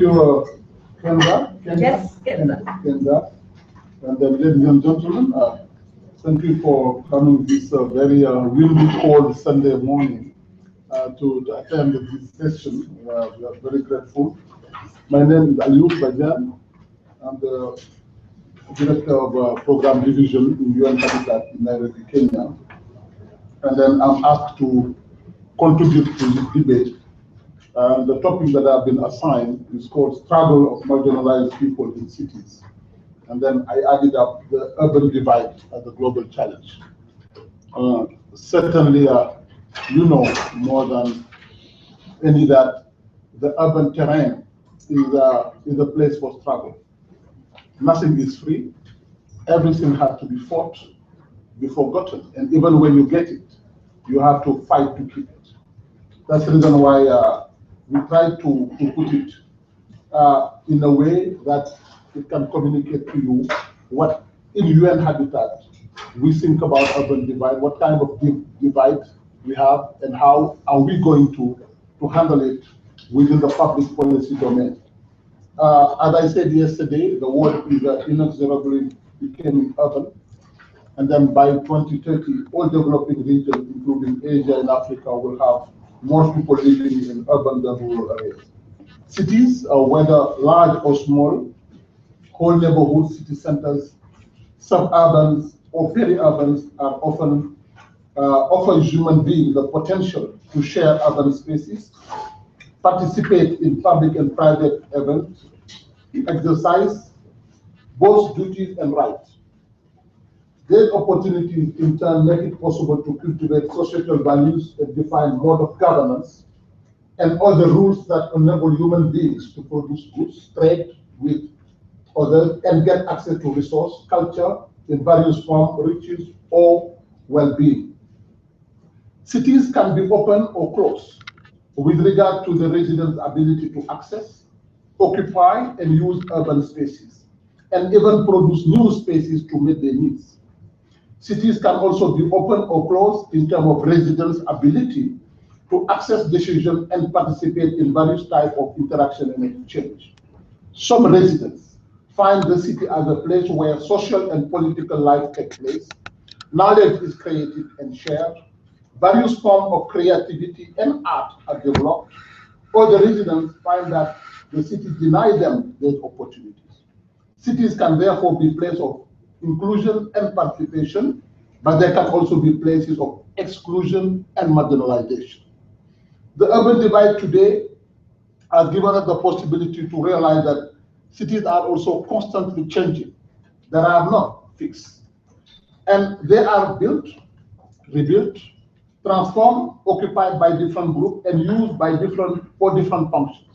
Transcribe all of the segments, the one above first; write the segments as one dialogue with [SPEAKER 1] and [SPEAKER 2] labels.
[SPEAKER 1] you, Kenza.
[SPEAKER 2] Yes, Kenza.
[SPEAKER 1] Kenza. And then, ladies and gentlemen, thank you for coming this very windy, cold Sunday morning to attend this session. We are very grateful. My name is Ayub Bajan. I'm the Director of Program Division in UN Habitat in Nairobi, Kenya. And then I'm asked to contribute to this debate. The topic that I've been assigned is called Struggle of Marginalized People in Cities. And then I added up the urban divide as a global challenge. Certainly, you know more than any that the urban terrain is a place for struggle. Nothing is free. Everything has to be fought, be forgotten. And even when you get it, you have to fight to keep it. That's the reason why we try to put it in a way that it can communicate to you what in UN Habitat we think about urban divide, what kind of divide we have, and how are we going to handle it within the public policy domain. As I said yesterday, the world is inexorably becoming urban. And then by 2030, all developing regions, including Asia and Africa, will have more people living in urban than rural areas. Cities, whether large or small, whole neighborhoods, city centers, suburbans, or peri-urbans are often offer human beings the potential to share urban spaces, participate in public and private events, exercise both duties and rights. These opportunities in turn make it possible to cultivate societal values and define mode of governance and other rules that enable human beings to produce goods, trade with others, and get access to resource, culture in various forms, riches, or well-being. Cities can be open or closed with regard to the residents' ability to access, occupy, and use urban spaces, and even produce new spaces to meet their needs. Cities can also be open or closed in terms of residents' ability to access decisions and participate in various types of interaction and exchange. Some residents find the city as a place where social and political life takes place, knowledge is created and shared, various forms of creativity and art are developed. Other residents find that the city denies them these opportunities. Cities can therefore be places of inclusion and participation, but they can also be places of exclusion and marginalization. The urban divide today has given us the possibility to realize that cities are also constantly changing. They are not fixed. And they are built, rebuilt, transformed, occupied by different groups, and used by different functions.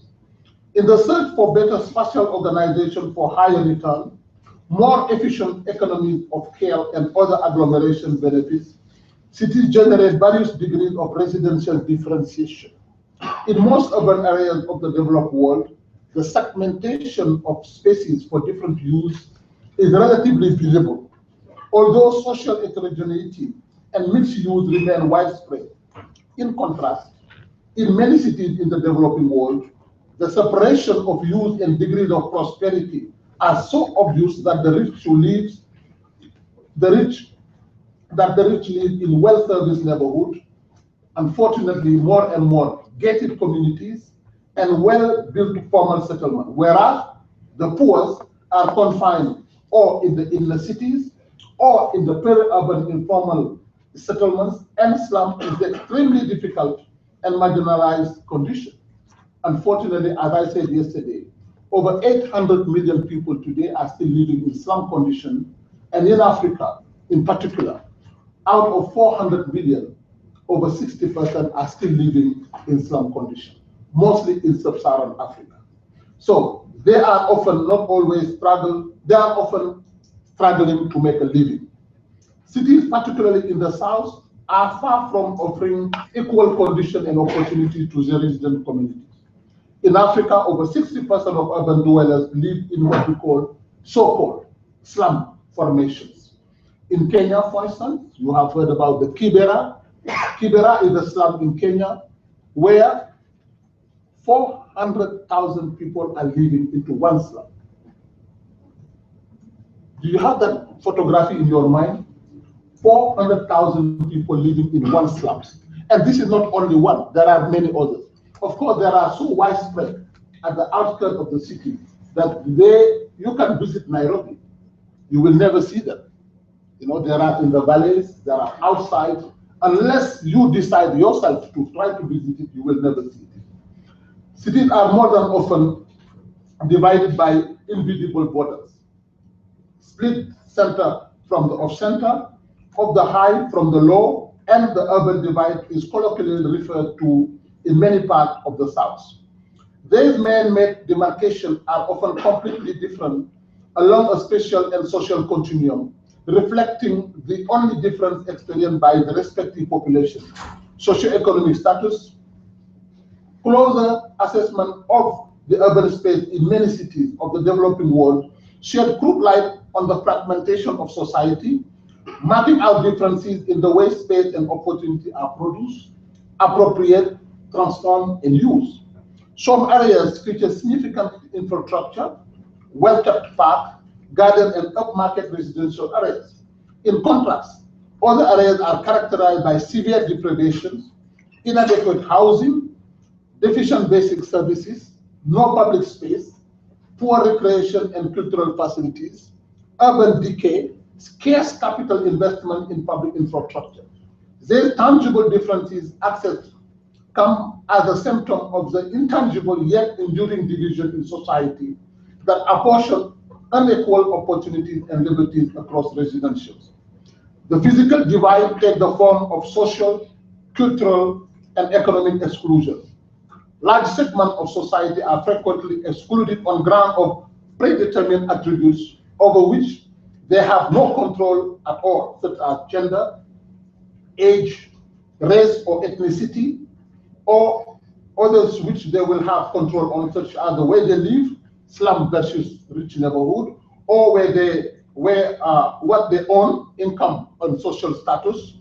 [SPEAKER 1] In the search for better spatial organization for higher return, more efficient economies of scale, and other agglomeration benefits, cities generate various degrees of residential differentiation. In most urban areas of the developed world, the segmentation of spaces for different use is relatively visible, although social heterogeneity and mixed use remain widespread. In contrast, in many cities in the developing world, the separation of use and degrees of prosperity are so obvious that the rich live in well-serviced neighborhoods, unfortunately more and more gated communities, and well-built formal settlement, whereas the poor are confined or in the cities or in the peri-urban informal settlements, and slum is extremely difficult and marginalized condition. Unfortunately, as I said yesterday, over 800 million people today are still living in slum condition, and in Africa in particular, out of 400 million, over 60% are still living in slum condition, mostly in sub-Saharan Africa. So they are often struggling to make a living. Cities, particularly in the south, are far from offering equal conditions and opportunities to the resident communities. In Africa, over 60% of urban dwellers live in what we call so-called slum formations. In Kenya, for instance, you have heard about the Kibera. Kibera is a slum in Kenya where 400,000 people are living into one slum. Do you have that photography in your mind? 400,000 people living in one slum. And this is not only one, there are many others. Of course, there are so widespread at the outskirts of the city that you can visit Nairobi, you will never see them. You know, there are in the valleys, there are outside. Unless you decide yourself to try to visit it, you will never see it. Cities are more than often divided by invisible borders. Split center from the off-center, of the high from the low, and the urban divide is colloquially referred to in many parts of the South. These man-made demarcations are often completely different along a spatial and social continuum, reflecting the only difference experienced by the respective population, socioeconomic status, closer assessment of the urban space in many cities of the developing world shed crude light on the fragmentation of society, mapping out differences in the way space and opportunity are produced, appropriate, transformed, and used. Some areas feature significant infrastructure, well-kept parks, garden and upmarket residential areas. In contrast, other areas are characterized by severe deprivations, inadequate housing, deficient basic services, no public space, poor recreation and cultural facilities, urban decay, scarce capital investment in public infrastructure. These tangible differences access come as a symptom of the intangible yet enduring division in society that apportion unequal opportunities and liberties across residentials. The physical divide takes the form of social, cultural, and economic exclusion. Large segments of society are frequently excluded on ground of predetermined attributes over which they have no control at all, such as gender, age, race or ethnicity, or others which they will have control on, such as the way they live, slum versus rich neighborhood, or what they own, income and social status.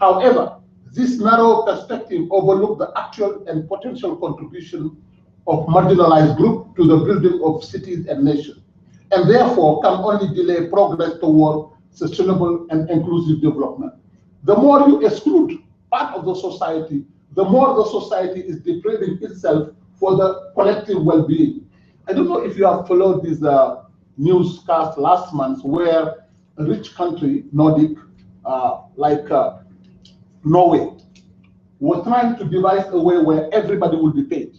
[SPEAKER 1] However, this narrow perspective overlooks the actual and potential contribution of marginalized groups to the building of cities and nations, and therefore can only delay progress toward sustainable and inclusive development. The more you exclude part of the society, the more the society is depriving itself for the collective well-being. I don't know if you have followed this newscast last month where a rich country, Nordic, like Norway, was trying to devise a way where everybody would be paid.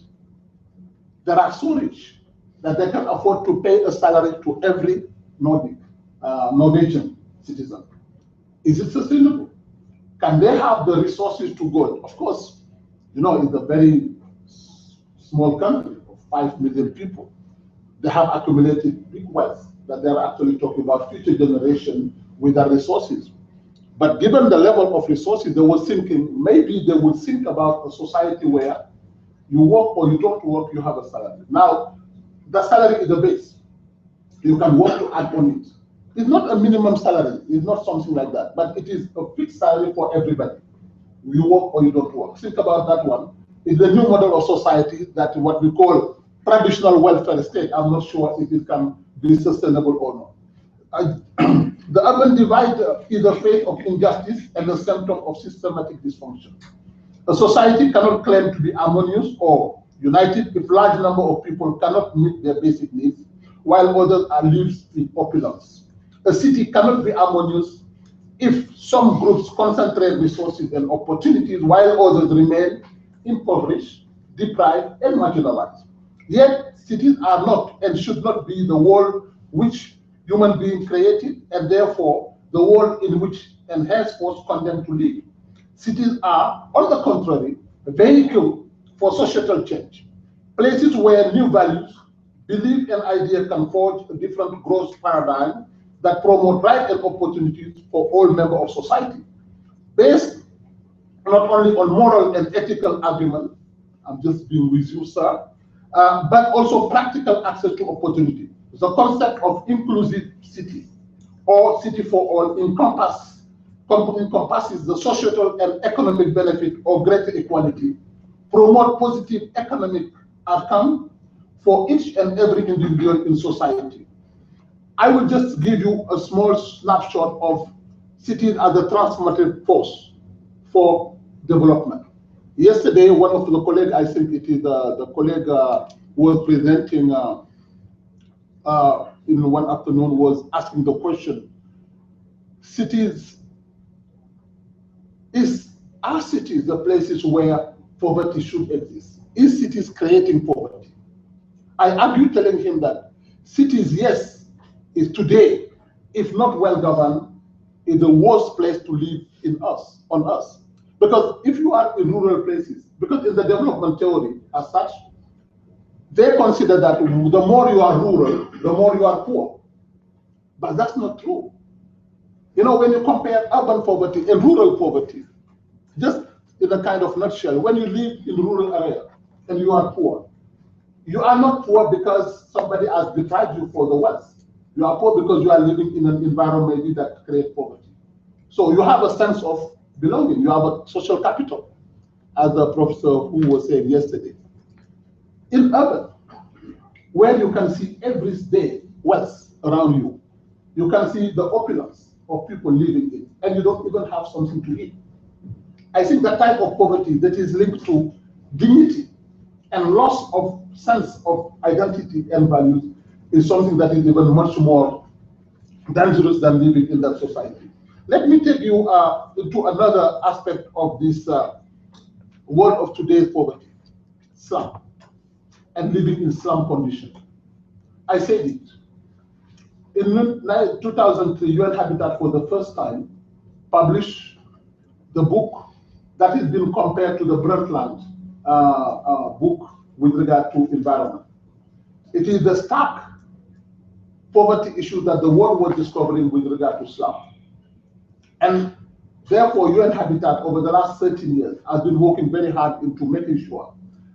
[SPEAKER 1] They are so rich that they can afford to pay a salary to every Norwegian citizen. Is it sustainable? Can they have the resources to go? Of course, you know, it's a very small country of 5 million people. They have accumulated big wealth that they're actually talking about future generation with their resources. But given the level of resources, they were thinking maybe they would think about a society where you work or you don't work, you have a salary. Now, the salary is the base. You can work to add on it. It's not a minimum salary. It's not something like that. But it is a fixed salary for everybody. You work or you don't work. Think about that one. It's the new model of society that what we call traditional welfare state. I'm not sure if it can be sustainable or not. The urban divide is a phase of injustice and a symptom of systematic dysfunction. A society cannot claim to be harmonious or united if large number of people cannot meet their basic needs, while others are lives in opulence. A city cannot be harmonious if some groups concentrate resources and opportunities while others remain impoverished, deprived, and marginalized. Yet, cities are not and should not be the world which human beings created, and therefore the world in which and henceforth condemned to live. Cities are, on the contrary, a vehicle for societal change, places where new values, belief, and ideas can forge a different growth paradigm that promote rights and opportunities for all members of society, based not only on moral and ethical argument, I'm just being with you, sir, but also practical access to opportunity. The concept of inclusive city or city for all encompasses the social and economic benefit of greater equality, promote positive economic outcome for each and every individual in society. I will just give you a small snapshot of cities as a transformative force for development. Yesterday, one of the colleagues, I think it is the colleague who was presenting in one afternoon, was asking the question, are cities the places where poverty should exist? Is cities creating poverty? I argue telling him that cities, yes, is today, if not well governed, is the worst place to live on us. Because if you are in rural places, because in the development theory as such, they consider that the more you are rural, the more you are poor. But that's not true. You know, when you compare urban poverty and rural poverty, just in a kind of nutshell, when you live in rural area and you are poor, you are not poor because somebody has deprived you for the wealth. You are poor because you are living in an environment that creates poverty. So you have a sense of belonging. You have a social capital, as the professor who was saying yesterday. In urban, where you can see everyday wealth around you, you can see the opulence of people living in, and you don't even have something to eat. I think that type of poverty that is linked to dignity and loss of sense of identity and values is something that is even much more dangerous than living in that society. Let me take you to another aspect of this world of today's poverty, slum, and living in slum condition. I said it. In 2003, UN Habitat for the first time published the book that has been compared to the Brundtland book with regard to environment. It is the stark poverty issue that the world was discovering with regard to slum. And therefore, UN Habitat over the last 13 years has been working very hard into making sure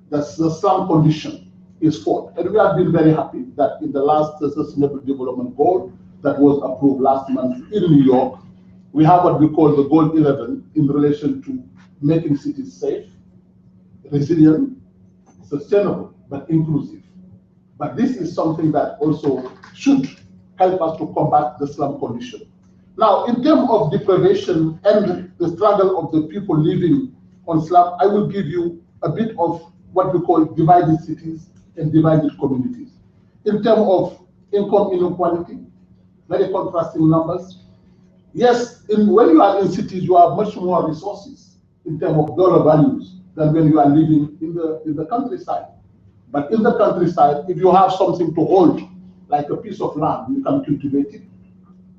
[SPEAKER 1] that the slum condition is fought. And we have been very happy that in the last Sustainable Development Goal that was approved last month in New York, we have what we call the Goal 11 in relation to making cities safe, resilient, sustainable, but inclusive. But this is something that also should help us to combat the slum condition. Now, in terms of deprivation and the struggle of the people living on slum, I will give you a bit of what we call divided cities and divided communities. In terms of income inequality, very contrasting numbers. Yes, when you are in cities, you have much more resources in terms of dollar values than when you are living in the countryside. But in the countryside, if you have something to hold, like a piece of land, you can cultivate it.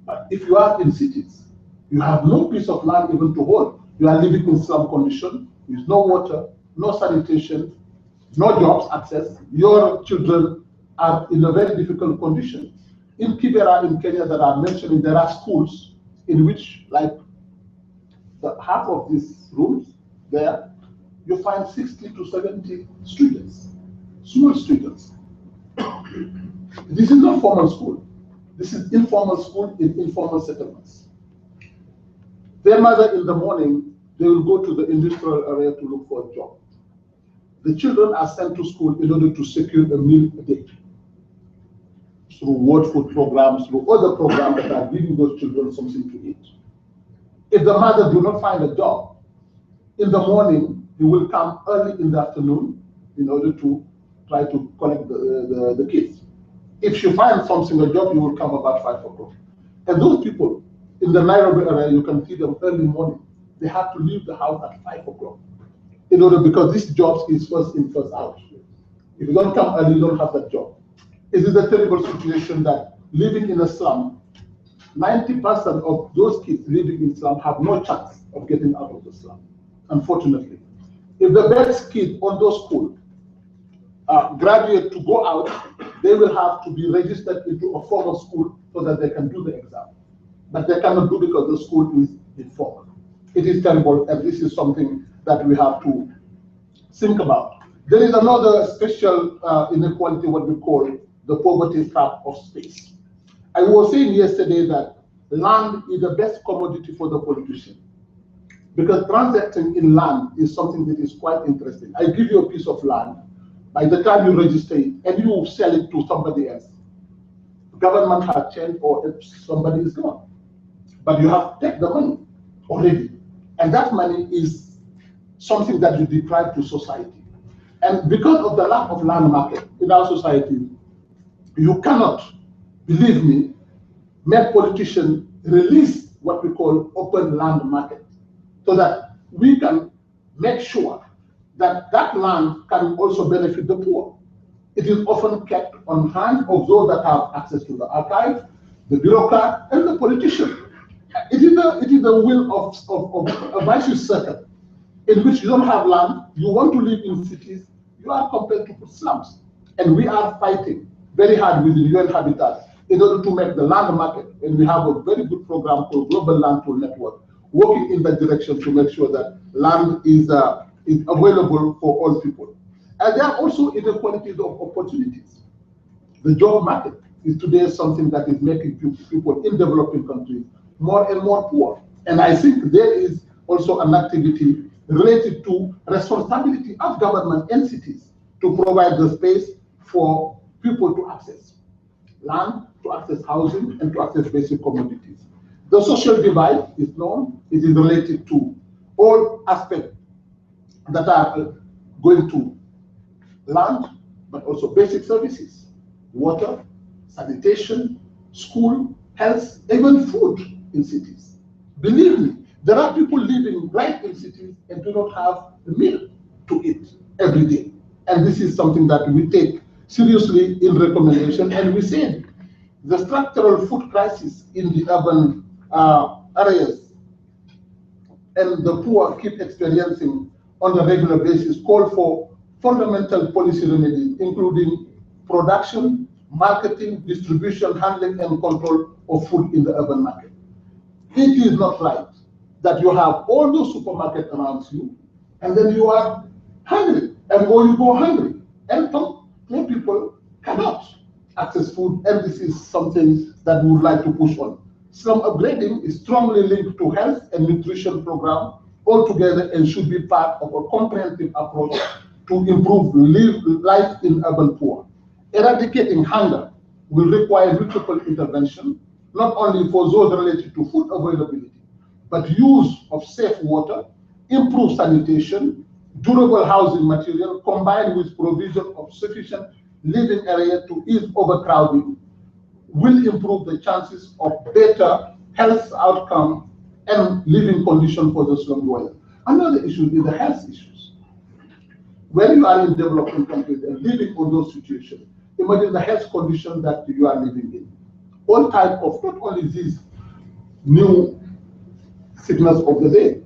[SPEAKER 1] But if you are in cities, you have no piece of land even to hold. You are living in slum condition, with no water, no sanitation, no jobs access. Your children are in a very difficult condition. In Kibera, in Kenya, that I'm mentioning, there are schools in which, like half of these rooms there, you find 60 to 70 students, small students. This is not formal school. This is informal school in informal settlements. Their mother in the morning, they will go to the industrial area to look for a job. The children are sent to school in order to secure a meal a day through World Food programs, through other programs that are giving those children something to eat. If the mother do not find a job, in the morning, he will come early in the afternoon in order to try to collect the kids. If she finds something, a job, he will come about 5 o'clock. And those people in the Nairobi area, you can see them early morning. They have to leave the house at 5 o'clock in order, because this job is first in, first out. If you don't come early, you don't have that job. It is a terrible situation that living in a slum, 90% of those kids living in slum have no chance of getting out of the slum, unfortunately. If the best kid on those schools graduate to go out, they will have to be registered into a formal school so that they can do the exam. But they cannot do because the school is informal. It is terrible, and this is something that we have to think about. There is another special inequality, what we call the poverty trap of space. I was saying yesterday that land is the best commodity for the politician, because transacting in land is something that is quite interesting. I give you a piece of land, By the time you register it and you sell it to somebody else, government has changed or if somebody is gone. But you have taken the money already. And that money is something that you deprive to society. And because of the lack of land market in our society, you cannot, believe me, make politicians release what we call open land market so that we can make sure that that land can also benefit the poor. It is often kept on hand of those that have access to the archive, the bureaucrat, and the politician. It is the will of a vicious circle in which you don't have land, you want to live in cities, you are compelled to put slums. And we are fighting very hard with the UN Habitat in order to make the land market, and we have a very good program called Global Land Pool Network, working in that direction to make sure that land is available for all people. And there are also inequalities of opportunities. The job market is today something that is making people in developing countries more and more poor. And I think there is also an activity related to responsibility of government entities to provide the space for people to access land, to access housing, and to access basic commodities. The social divide is known. It is related to all aspects that are going to land, but also basic services, water, sanitation, school, health, even food in cities. Believe me, there are people living right in cities and do not have a meal to eat every day. And this is something that we take seriously in recommendation. And we said the structural food crisis in the urban areas and the poor keep experiencing on a regular basis call for fundamental policy remedies, including production, marketing, distribution, handling, and control of food in the urban market. It is not right that you have all those supermarkets around you, and then you are hungry, or you go hungry. And some people cannot access food, and this is something that we would like to push on. Slum upgrading is strongly linked to health and nutrition program altogether and should be part of a comprehensive approach to improve life in urban poor. Eradicating hunger will require multiple intervention, not only for those related to food availability, but use of safe water, improved sanitation, durable housing material, combined with provision of sufficient living area to ease overcrowding, will improve the chances of better health outcome and living condition for the slum dwellers. Another issue is the health issues. When you are in developing countries and living in those situations, imagine the health condition that you are living in. All type of, not only these new sickness of the day,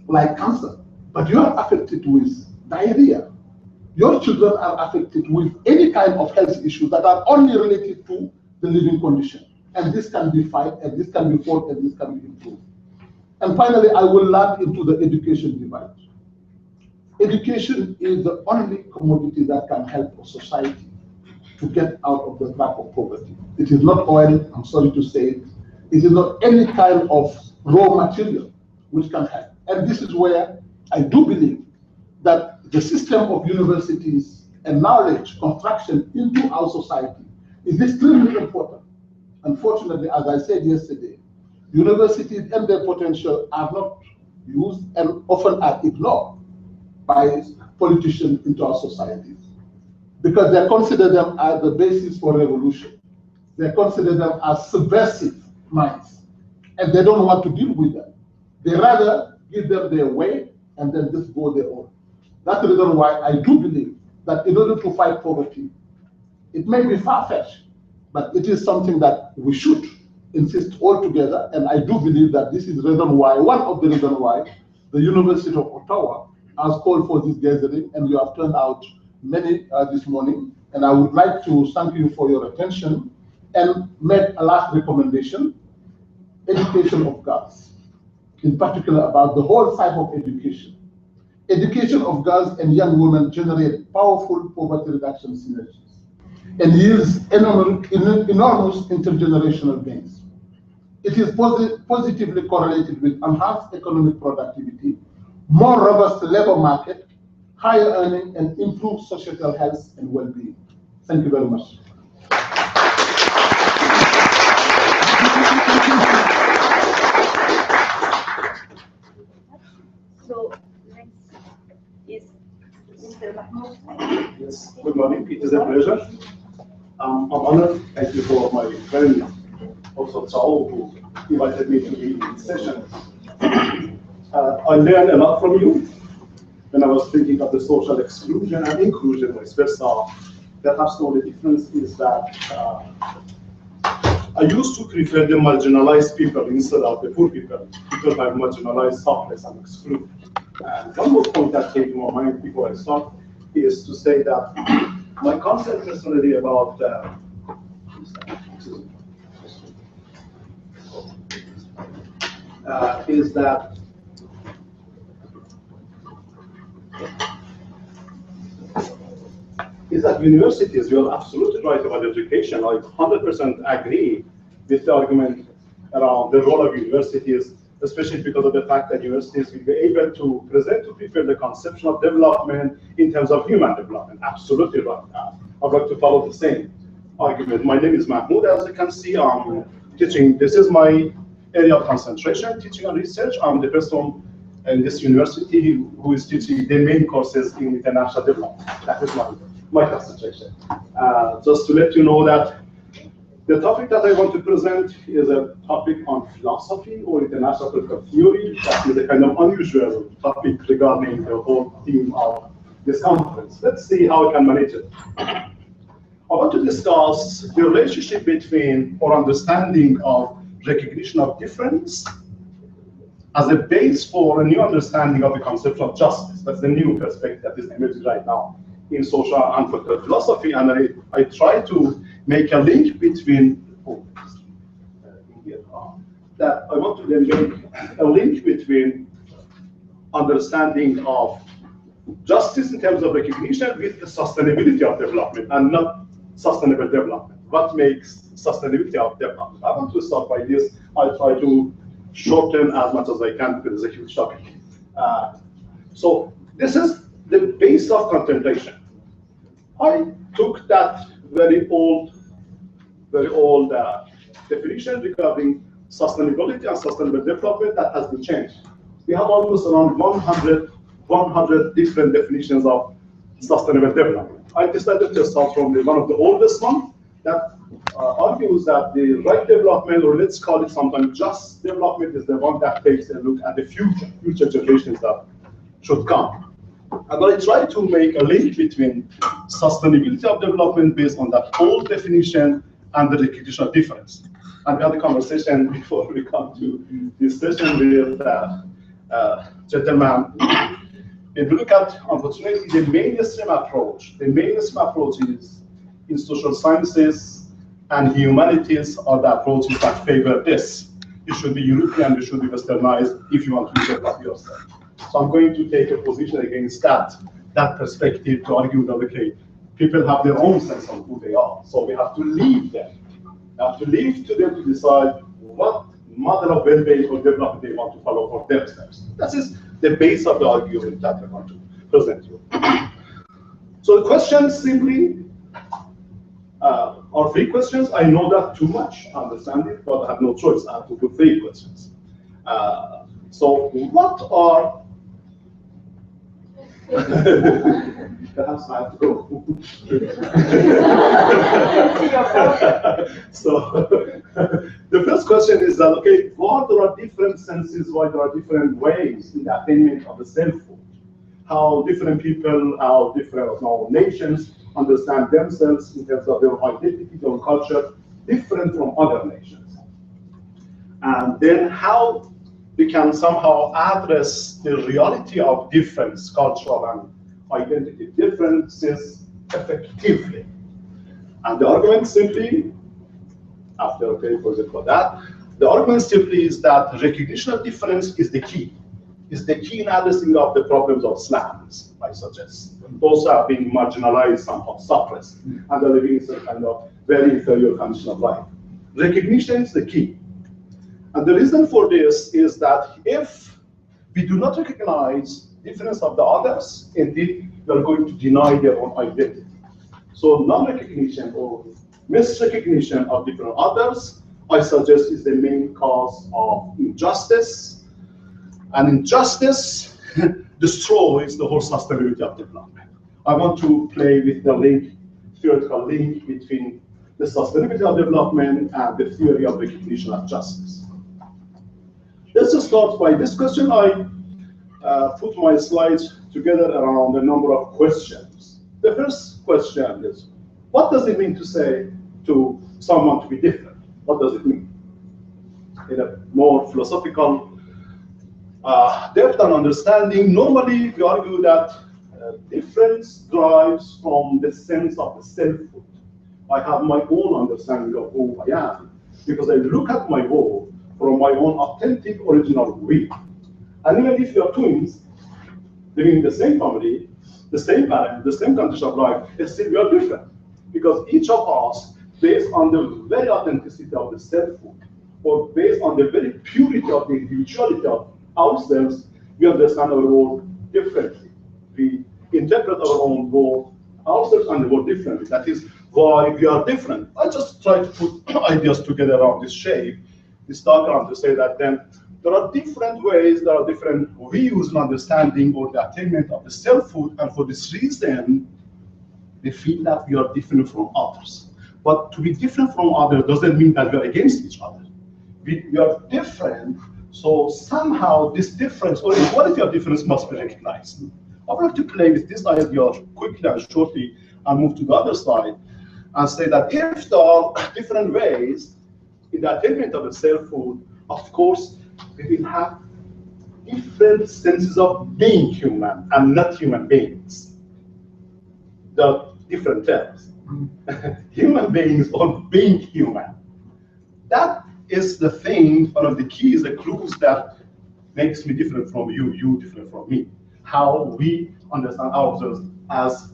[SPEAKER 1] like cancer, but you are affected with diarrhea. Your children are affected with any kind of health issues that are only related to the living condition. And this can be fight, and this can be fought, and this can be improved. And finally, I will land into the education divide. Education is the only commodity that can help a society to get out of the trap of poverty. It is not oil, I'm sorry to say it. It is not any kind of raw material which can help. And this is where I do believe that the system of universities and knowledge construction into our society is extremely important. Unfortunately, as I said yesterday, universities and their potential are not used and often are ignored by politicians into our societies because they consider them as the basis for revolution. They consider them as subversive minds, and they don't want to deal with them. They rather give them their way and then just go their own. That's the reason why I do believe that in order to fight poverty, it may be far-fetched, but it is something that we should insist all together. And I do believe that this is the reason why, one of the reasons why the University of Ottawa has called for this gathering, and you have turned out many this morning. And I would like to thank you for your attention and make a last recommendation: education of girls, in particular about the whole type of education. Education of girls and young women generate powerful poverty reduction synergies and yields enormous intergenerational gains. It is positively correlated with enhanced economic productivity, more robust labor market, higher earning, and improved societal health and well-being. Thank you very much.
[SPEAKER 2] So next is Mr. Mahmoud.
[SPEAKER 3] Yes, good morning. It is a pleasure. I'm honored. Thank you for my friend, also Chao, who invited me to be in this session. I learned a lot from you when I was thinking of the social exclusion and inclusion, vice versa. Perhaps the only difference is that I used to prefer the marginalized people instead of the poor people, because I'm marginalized, helpless, and excluded. And one more point that came to my mind before I start is to say that my concept personally about is that universities, you're absolutely right about education. I 100% agree with the argument around the role of universities, especially because of the fact that universities will be able to present to people the conception of development in terms of human development. Absolutely right. I'd like to follow the same argument. My name is Mahmoud. As you can see, I'm teaching. This is my area of concentration, teaching and research. I'm the person in this university who is teaching the main courses in international development. That is my concentration. Just to let you know that the topic that I want to present is a topic on philosophy or international political theory. That is a kind of unusual topic regarding the whole theme of this conference. Let's see how we can manage it. I want to discuss the relationship between or understanding of recognition of difference as a base for a new understanding of the concept of justice. That's the new perspective that is emerging right now in social and political philosophy. And I try to make a link between, that I want to then make a link between understanding of justice in terms of recognition with the sustainability of development and not sustainable development. What makes sustainability of development? I want to start by this. I'll try to shorten as much as I can because it's a huge topic. So this is the base of contemplation. I took that very old definition regarding sustainability and sustainable development that has been changed. We have almost around 100 different definitions of sustainable development. I decided to start from one of the oldest ones that argues that the right development, or let's call it sometimes just development, is the one that takes a look at the future generations that should come. And I try to make a link between sustainability of development based on that old definition and the recognition of difference. And we had a conversation before we come to this session with gentleman. If you look at, unfortunately, the mainstream approach is in social sciences and humanities are the approaches that favor this. You should be European, you should be westernized if you want to develop yourself. So I'm going to take a position against that perspective to argue that, okay, people have their own sense of who they are. So we have to leave them. We have to leave to them to decide what model of well-being or development they want to follow for themselves. That is the base of the argument that I want to present you. So the questions simply are 3 questions. I know that too much, I understand it, but I have no choice. I have to put 3 questions. So what are perhaps I have to go. So the first question is that, okay, why there are different senses, why there are different ways in the attainment of the selfhood? How different people, how different nations understand themselves in terms of their identity, their culture, different from other nations. And then how we can somehow address the reality of difference, cultural and identity differences effectively. And the argument simply, after okay, for that, the argument simply is that recognition of difference is the key. Is the key in addressing of the problems of slums, I suggest. Those are being marginalized, somehow suppressed, and they're living in some kind of very inferior condition of life. Recognition is the key. And the reason for this is that if we do not recognize difference of the others, indeed, they are going to deny their own identity. So non-recognition or misrecognition of different others, I suggest, is the main cause of injustice. And injustice destroys the whole sustainability of development. I want to play with the link, theoretical link between the sustainability of development and the theory of recognition of justice. Let's just start by this question. I put my slides together around a number of questions. The first question is, what does it mean to say to someone to be different? What does it mean? In a more philosophical depth and understanding, normally we argue that difference derives from the sense of the selfhood. I have my own understanding of who I am because I look at my world from my own authentic original way. And even if you are twins living in the same family, the same parent, the same condition of life, still we are different. Because each of us, based on the very authenticity of the selfhood, or based on the very purity of the individuality of ourselves, we understand our world differently. We interpret our own world, ourselves and the world differently. That is why we are different. I just try to put ideas together around this shape, this diagram, to say that then there are different ways, there are different views and understanding or the attainment of the selfhood, and for this reason, we feel that we are different from others. But to be different from others doesn't mean that we are against each other. We are different, so somehow this difference or equality of difference must be recognized. I would like to play with this idea quickly and shortly and move to the other side and say that if there are different ways in the attainment of the selfhood, of course, we will have different senses of being human and not human beings. There are different terms. Human beings or being human. That is the thing, one of the keys, the clues that makes me different from you, you different from me. How we understand ourselves as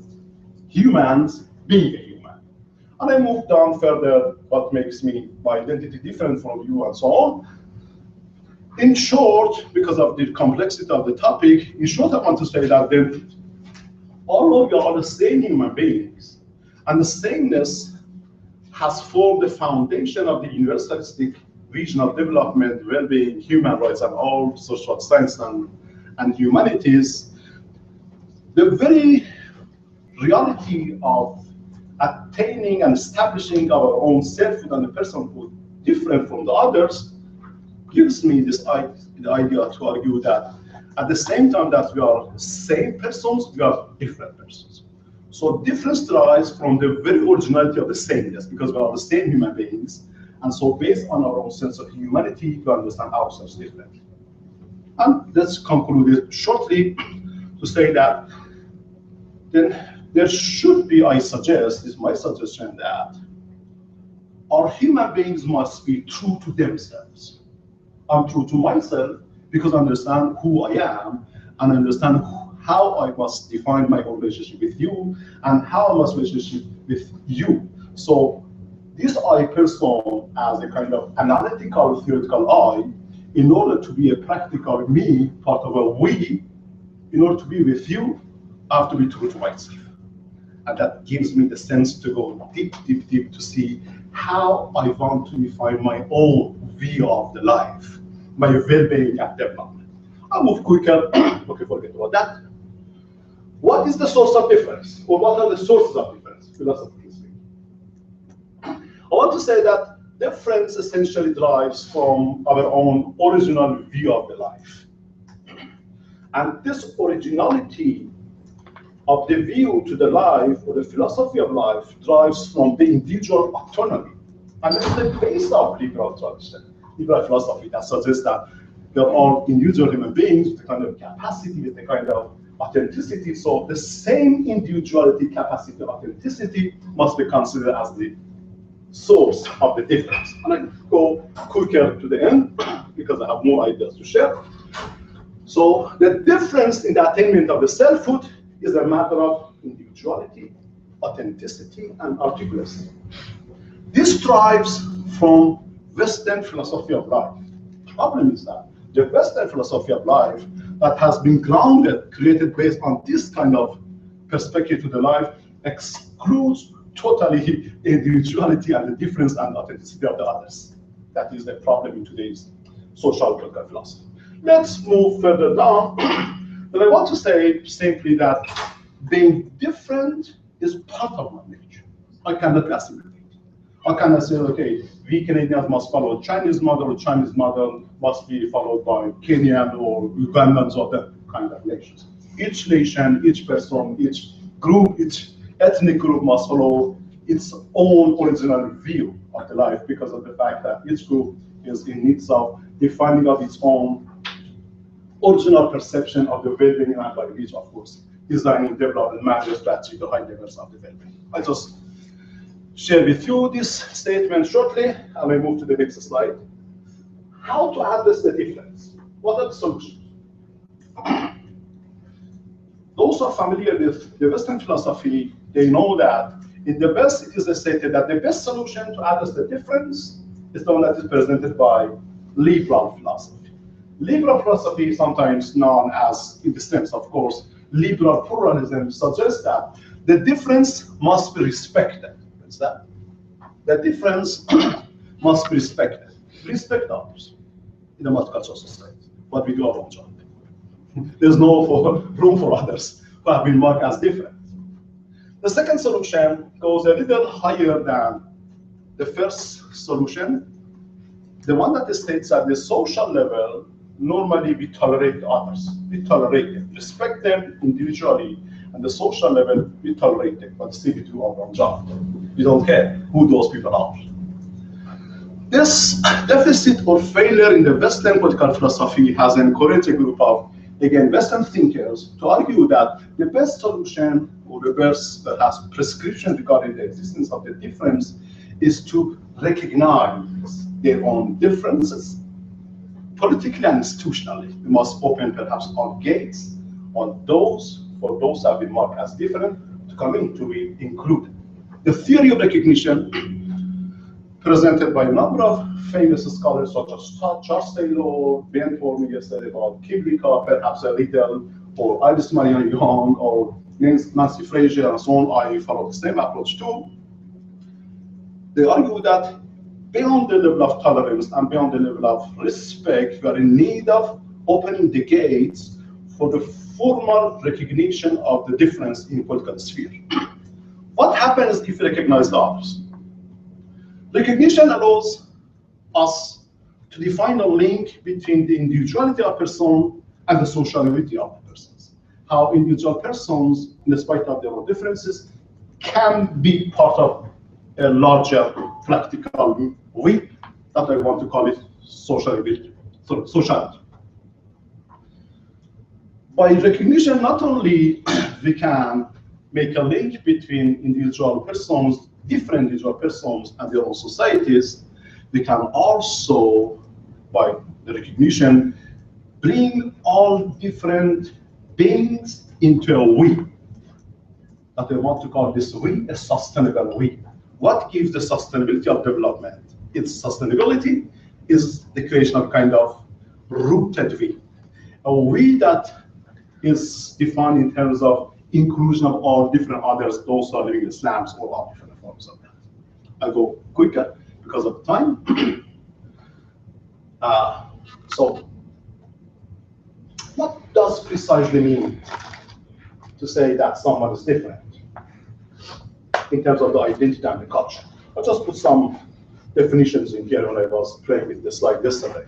[SPEAKER 3] humans being a human. And I move down further, what makes me, my identity different from you and so on. In short, because of the complexity of the topic, in short, I want to say that then, although we are all the same human beings, and the sameness has formed the foundation of the universalistic vision of development, well-being, human rights, and all social science and humanities, the very reality of attaining and establishing our own selfhood and the personhood different from the others gives me this the idea to argue that at the same time that we are same persons, we are different persons. So difference derives from the very originality of the sameness, because we are the same human beings. And so based on our own sense of humanity, we understand ourselves differently. And let's conclude it shortly to say that then there should be, I suggest, is my suggestion, that our human beings must be true to themselves. I'm true to myself because I understand who I am and understand how I must define my own relationship with you and how I must relationship with you. So this I person as a kind of analytical, theoretical I, in order to be a practical me, part of a we, in order to be with you, I have to be true to myself. And that gives me the sense to go deep, deep, deep to see how I want to define my own view of the life, my well-being and development. I'll move quicker. Okay, forget about that. What is the source of difference? Or what are the sources of difference, philosophically speaking? I want to say that difference essentially derives from our own original view of the life. And this originality of the view to the life or the philosophy of life derives from the individual autonomy. And this is the base of liberal tradition, liberal philosophy that suggests that there are individual human beings with the kind of capacity, with the kind of authenticity. So the same individuality, capacity, authenticity must be considered as the source of the difference. And I go quicker to the end because I have more ideas to share. So the difference in the attainment of the selfhood is a matter of individuality, authenticity, and articulacy. This derives from Western philosophy of life. The problem is that the Western philosophy of life that has been grounded, created based on this kind of perspective to the life excludes totally individuality and the difference and authenticity of the others. That is the problem in today's social political philosophy. Let's move further down. But I want to say simply that being different is part of my nature. I cannot assimilate. I cannot say, okay, we Canadians must follow Chinese model, or Chinese model must be followed by Kenyan or Ugandans or that kind of nations. Each nation, each person, each group, each ethnic group must follow its own original view of the life because of the fact that each group is in need of defining of its own original perception of the well-being, and by which, of course, designing, development, management strategy, the high levels of the well-being. I just share with you this statement shortly, and I move to the next slide. How to address the difference? What are the solutions? Those who are familiar with the Western philosophy, they know that in the West, it is stated that the best solution to address the difference is the one that is presented by liberal philosophy. Liberal philosophy, sometimes known as, in the sense, of course, liberal pluralism, suggests that the difference must be respected. What's that? The difference must be respected. Respect others in a multicultural society, but we do our own job. There's no room for others who have been marked as different. The second solution goes a little higher than the first solution. The one that states at the social level, normally we tolerate others. We tolerate them, respect them individually, and the social level, we tolerate them, but still we do our own job. We don't care who those people are. This deficit or failure in the Western political philosophy has encouraged a group of, again, Western thinkers to argue that the best solution, or the best perhaps prescription regarding the existence of the difference, is to recognize their own differences. Politically and institutionally, we must open perhaps our gates on those, for those who have been marked as different, to come in, to be included. The theory of recognition, presented by a number of famous scholars such as Charles Taylor, Ben told me yesterday about Kibrika, perhaps a little, or Iris Marianne Young, or Nancy Fraser, and so on. I follow the same approach too. They argue that beyond the level of tolerance and beyond the level of respect, we are in need of opening the gates for the formal recognition of the difference in political sphere. What happens if we recognize others? Recognition allows us to define a link between the individuality of a person and the sociality of the persons. How individual persons, in spite of their own differences, can be part of a larger practical we, that I want to call it sociality. By recognition, not only we can make a link between individual persons, different individual persons and their own societies, we can also, by the recognition, bring all different beings into a we, that I want to call this we a sustainable we. What gives the sustainability of development? Its sustainability is the creation of kind of rooted we, a we that is defined in terms of inclusion of all different others, those who are living in slums or all different forms of that. I'll go quicker because of time. So, what does precisely mean to say that someone is different in terms of the identity and the culture? I'll just put some definitions in here when I was playing with the slide yesterday.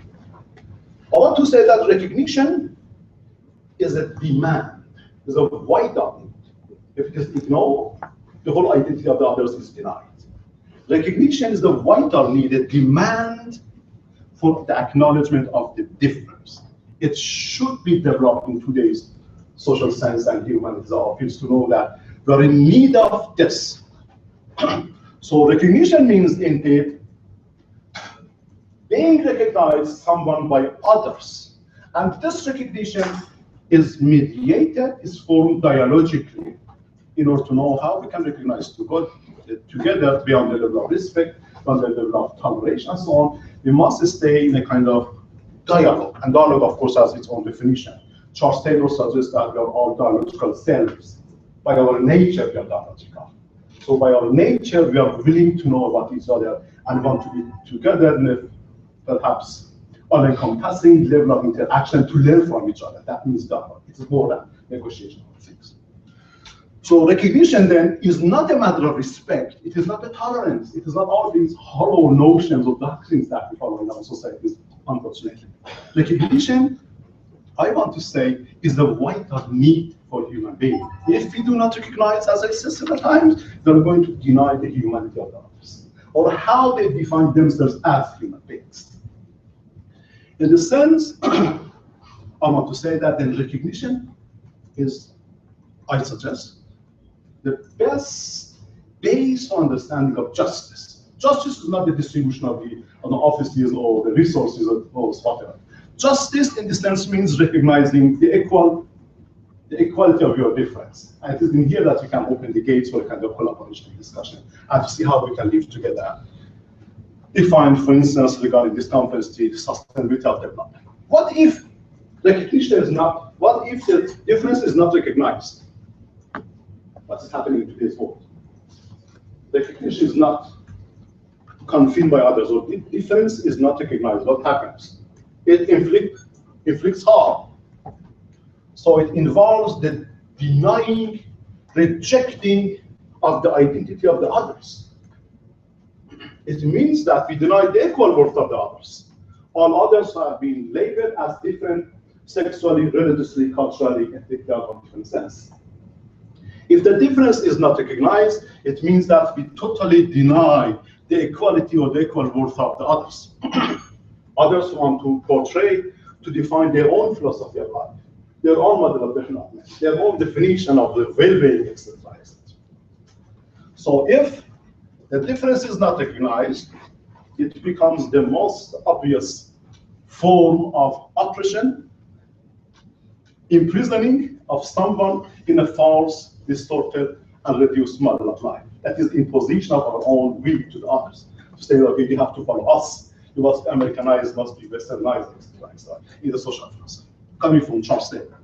[SPEAKER 3] I want to say that recognition is a demand, is a vital need. If it is ignored, the whole identity of the others is denied. Recognition is the vital need, a demand for the acknowledgement of the difference. It should be developed in today's social science and humanities fields to know that we are in need of this. So recognition means indeed being recognized someone by others. And this recognition is mediated, is formed dialogically in order to know how we can recognize together beyond the level of respect, beyond the level of toleration and so on. We must stay in a kind of dialogue. And dialogue, of course, has its own definition. Charles Taylor suggests that we are all dialogical selves. By our nature, we are dialogical. So by our nature, we are willing to know about each other and want to be together in a perhaps all-encompassing level of interaction to learn from each other. That means dialogue. It is more than negotiation of things. So recognition then is not a matter of respect. It is not a tolerance. It is not all these hollow notions or doctrines that we follow in our societies, unfortunately. Recognition, I want to say, is the vital need for human beings. If we do not recognize, as I said several times, they're going to deny the humanity of others, or how they define themselves as human beings. In the sense, I want to say that the recognition is, I suggest, the best base understanding of justice. Justice is not the distribution of the offices or the resources or whatever. Justice in this sense means recognizing the equality of your difference. And it is in here that we can open the gates for a kind of collaboration and discussion and to see how we can live together. Define, for instance, regarding this conference, the sustainability of development. What if recognition is not, what if the difference is not recognized? What is happening in today's world? Recognition is not confined by others, or the difference is not recognized. What happens? It inflicts harm. So it involves the denying, rejecting of the identity of the others. It means that we deny the equal worth of the others. All others have been labeled as different sexually, religiously, culturally, ethnically, or different sense. If the difference is not recognized, it means that we totally deny the equality or the equal worth of the others. Others want to portray, to define their own philosophy of life, their own model of development, their own definition of the well-being, etc. So if the difference is not recognized, it becomes the most obvious form of oppression, imprisoning of someone in a false, distorted, and reduced model of life. That is imposition of our own will to the others. To say, okay, you have to follow us. You must be Americanized, must be Westernized, etc. In the social philosophy, coming from Charles Taylor.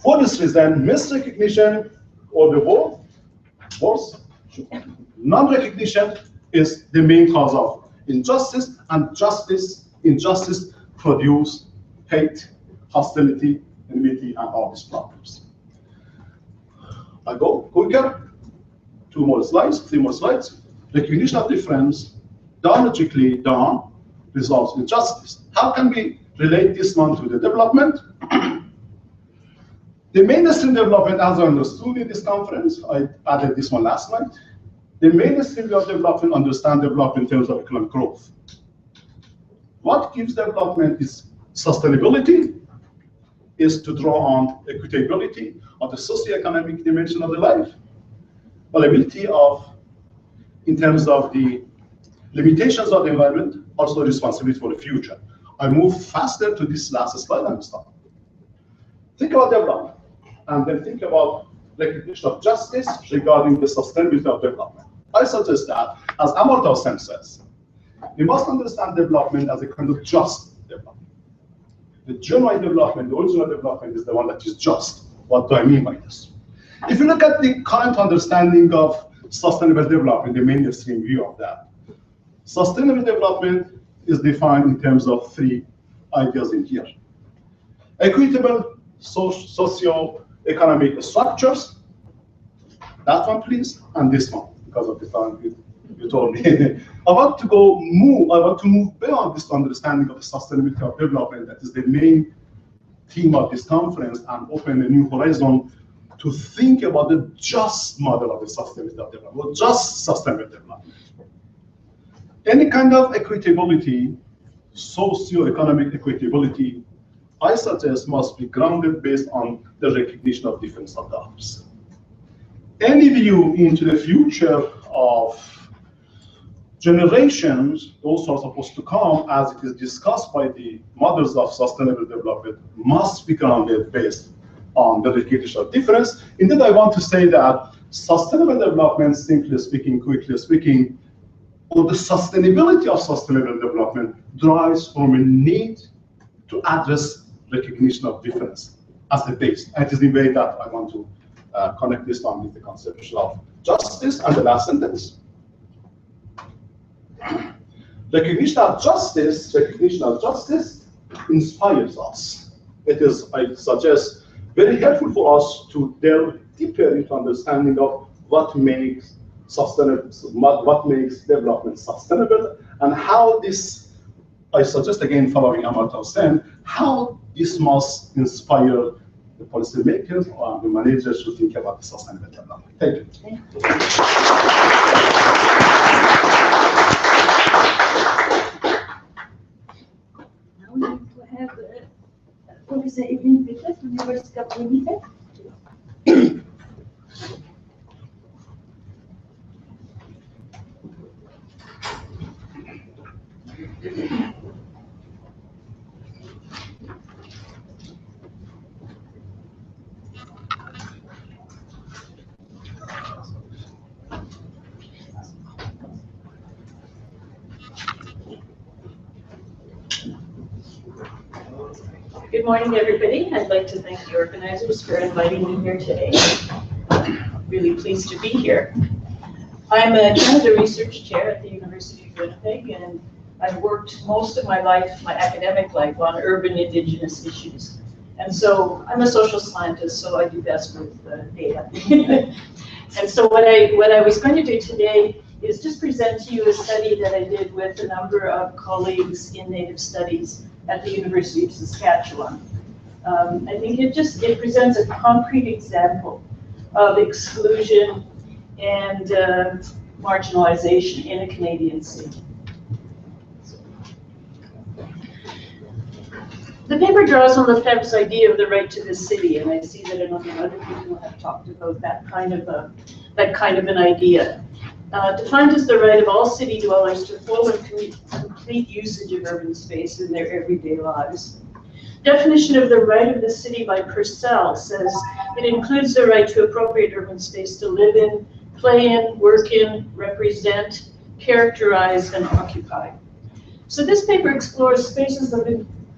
[SPEAKER 3] For this reason, misrecognition, or the worse, non-recognition is the main cause of injustice, and injustice produce hate, hostility, enmity, and all these problems. I go quicker. 2 more slides, 3 more slides. Recognition of difference, dialogically done, results in justice. How can we relate this one to the development? The mainstream development, as I understood in this conference, I added this one last night. The mainstream of development understand development in terms of economic growth. What gives development is sustainability, is to draw on equitability of the socioeconomic dimension of the life, availability of, in terms of the limitations of the environment, also responsibility for the future. I move faster to this last slide and stop. Think about development, and then think about recognition of justice regarding the sustainability of development. I suggest that, as Amartya Sen says, we must understand development as a kind of just development. The genuine development, the original development, is the one that is just. What do I mean by this? If you look at the current understanding of sustainable development, the mainstream view of that, sustainable development is defined in terms of 3 ideas in here. Equitable socio-economic structures, that one please, and this one, because of the time you told me. I want to move beyond this understanding of the sustainability of development, that is the main theme of this conference, and open a new horizon to think about the just model of the sustainability of development, or just sustainable development. Any kind of equitability, socio-economic equitability, I suggest must be grounded based on the recognition of difference of the others. Any view into the future of generations, those are supposed to come, as it is discussed by the models of sustainable development, must be grounded based on the recognition of difference. Indeed, I want to say that sustainable development, simply speaking, quickly speaking, or the sustainability of sustainable development derives from a need to address recognition of difference as the base. And it is the way that I want to connect this one with the conception of justice. And the last sentence. Recognition of justice inspires us. It is, I suggest, very helpful for us to delve deeper into understanding of what makes development sustainable, and how this, I suggest again, following Amartya Sen, how this must inspire the policymakers or the managers to think about the sustainable development. Thank you.
[SPEAKER 2] Now we have to have Professor Evelyn Peters from the University of Winnipeg.
[SPEAKER 4] Good morning, everybody. I'd like to thank the organizers for inviting me here today. I'm really pleased to be here. I'm a Canada Research Chair at the University of Winnipeg, and I've worked most of my life, my academic life, on urban Indigenous issues. And so I'm a social scientist, so I do best with data. And so what I was going to do today is just present to you a study that I did with a number of colleagues in Native Studies at the University of Saskatchewan. I think it presents a concrete example of exclusion and marginalization in a Canadian city. The paper draws on Lefebvre's idea of the right to the city, and I see that a number of other people have talked about that kind of an idea. Defined as the right of all city dwellers to full and complete usage of urban space in their everyday lives. Definition of the right of the city by Purcell says it includes the right to appropriate urban space to live in, play in, work in, represent, characterize, and occupy. So this paper explores spaces of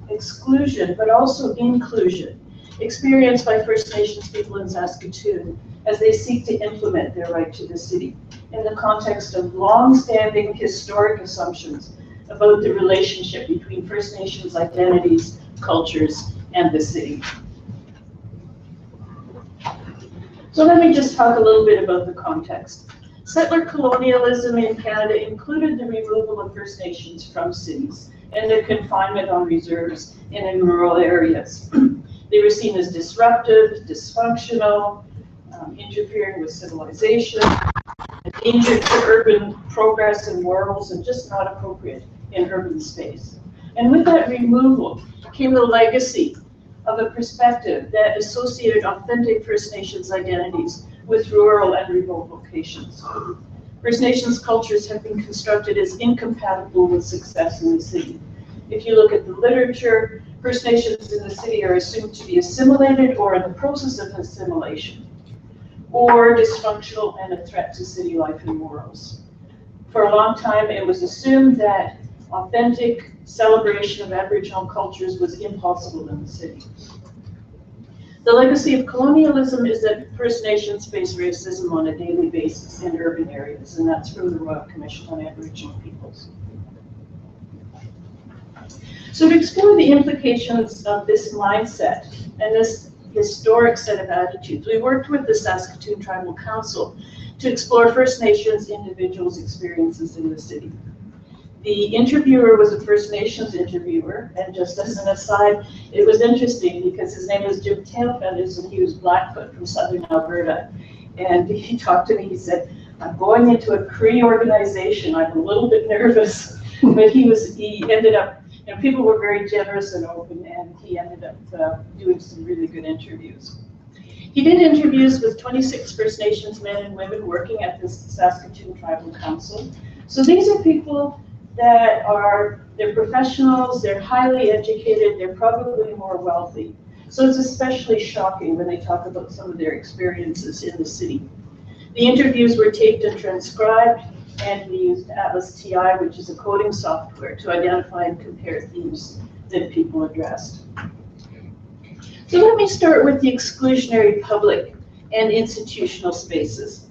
[SPEAKER 4] exclusion, but also inclusion, experienced by First Nations people in Saskatoon as they seek to implement their right to the city in the context of long-standing historic assumptions about the relationship between First Nations identities, cultures, and the city. So let me just talk a little bit about the context. Settler colonialism in Canada included the removal of First Nations from cities and their confinement on reserves and in rural areas. They were seen as disruptive, dysfunctional, interfering with civilization, a danger to urban progress and morals, and just not appropriate in urban space. And with that removal came the legacy of a perspective that associated authentic First Nations identities with rural and remote locations. First Nations cultures have been constructed as incompatible with success in the city. If you look at the literature, First Nations in the city are assumed to be assimilated or in the process of assimilation, or dysfunctional and a threat to city life and morals. For a long time, it was assumed that authentic celebration of Aboriginal cultures was impossible in the city. The legacy of colonialism is that First Nations face racism on a daily basis in urban areas, and that's from the Royal Commission on Aboriginal Peoples. So to explore the implications of this mindset and this historic set of attitudes, we worked with the Saskatoon Tribal Council to explore First Nations individuals' experiences in the city. The interviewer was a First Nations interviewer, and just as an aside, it was interesting because his name was Jim Tailfeathers and he was Blackfoot from southern Alberta. And he talked to me, he said, "I'm going into a Cree organization, I'm a little bit nervous," but he ended up, and people were very generous and open, and he ended up doing some really good interviews. He did interviews with 26 First Nations men and women working at the Saskatoon Tribal Council. So these are people that they're professionals, they're highly educated, they're probably more wealthy. So it's especially shocking when they talk about some of their experiences in the city. The interviews were taped and transcribed, and we used Atlas TI, which is a coding software, to identify and compare themes that people addressed. So let me start with the exclusionary public and institutional spaces.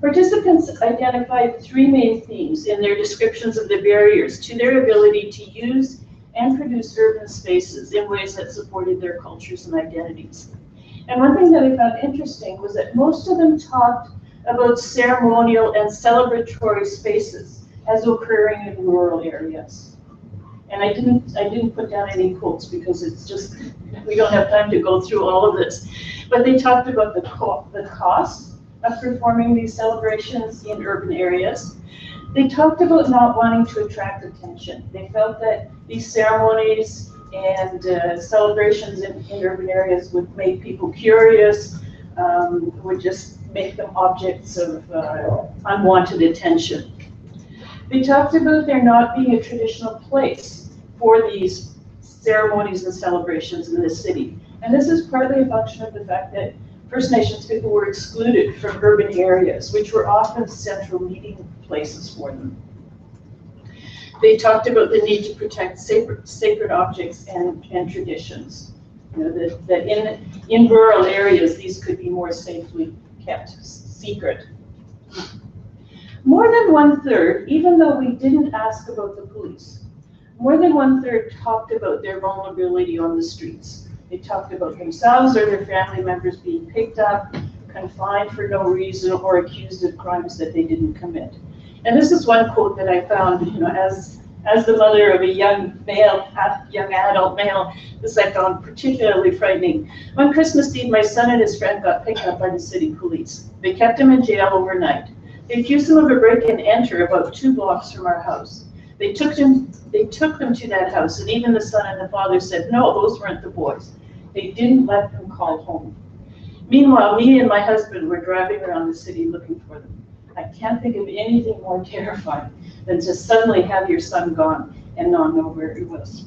[SPEAKER 4] Participants identified three main themes in their descriptions of the barriers to their ability to use and produce urban spaces in ways that supported their cultures and identities. And one thing that I found interesting was that most of them talked about ceremonial and celebratory spaces as occurring in rural areas. And I didn't put down any quotes because it's just, we don't have time to go through all of this. But they talked about the cost of performing these celebrations in urban areas. They talked about not wanting to attract attention. They felt that these ceremonies and celebrations in urban areas would make people curious, would just make them objects of unwanted attention. They talked about there not being a traditional place for these ceremonies and celebrations in the city. And this is partly a function of the fact that First Nations people were excluded from urban areas, which were often central meeting places for them. They talked about the need to protect sacred objects and traditions. You know, that in rural areas, these could be more safely kept secret. More than 1/3, even though we didn't ask about the police, more than 1/3 talked about their vulnerability on the streets. They talked about themselves or their family members being picked up, confined for no reason, or accused of crimes that they didn't commit. And this is one quote that I found, you know, as the mother of a young adult male, this I found particularly frightening. On Christmas Eve, my son and his friend got picked up by the city police. They kept him in jail overnight. They accused him of a break and enter about 2 blocks from our house. They took them to that house, and even the son and the father said, no, those weren't the boys. They didn't let them call home. Meanwhile, me and my husband were driving around the city looking for them. I can't think of anything more terrifying than to suddenly have your son gone and not know where he was.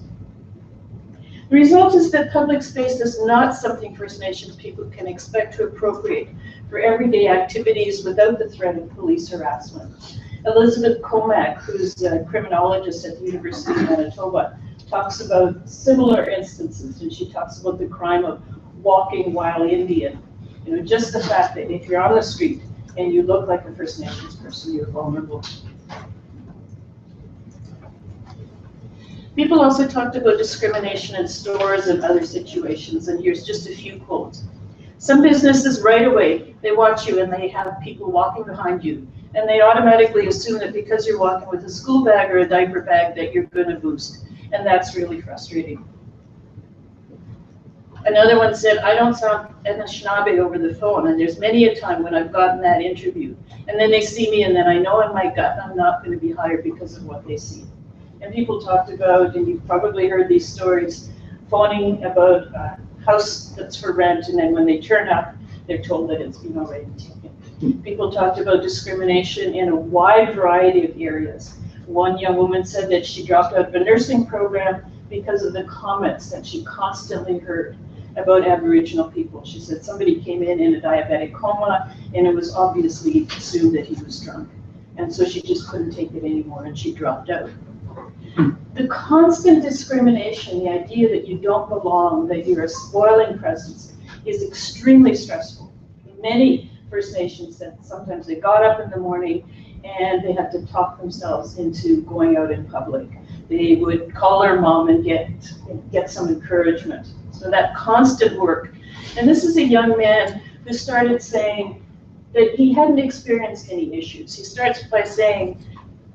[SPEAKER 4] The result is that public space is not something First Nations people can expect to appropriate for everyday activities without the threat of police harassment. Elizabeth Comack, who's a criminologist at the University of Manitoba, talks about similar instances, and she talks about the crime of walking while Indian. You know, just the fact that if you're on the street and you look like a First Nations person, you're vulnerable. People also talked about discrimination in stores and other situations, and here's just a few quotes. Some businesses right away, they watch you and they have people walking behind you, and they automatically assume that because you're walking with a school bag or a diaper bag that you're going to boost, and that's really frustrating. Another one said, I don't sound Anishinaabe over the phone, and there's many a time when I've gotten that interview, and then they see me and then I know in my gut I'm not going to be hired because of what they see. And people talked about, and you've probably heard these stories, phoning about a house that's for rent, and then when they turn up, they're told that it's been already taken. People talked about discrimination in a wide variety of areas. One young woman said that she dropped out of a nursing program because of the comments that she constantly heard about Aboriginal people. She said somebody came in a diabetic coma, and it was obviously assumed that he was drunk. And so she just couldn't take it anymore, and she dropped out. The constant discrimination, the idea that you don't belong, that you're a spoiling presence, is extremely stressful. Many First Nations said sometimes they got up in the morning and they had to talk themselves into going out in public. They would call their mom and get some encouragement. So that constant work. And this is a young man who started saying that he hadn't experienced any issues. He starts by saying,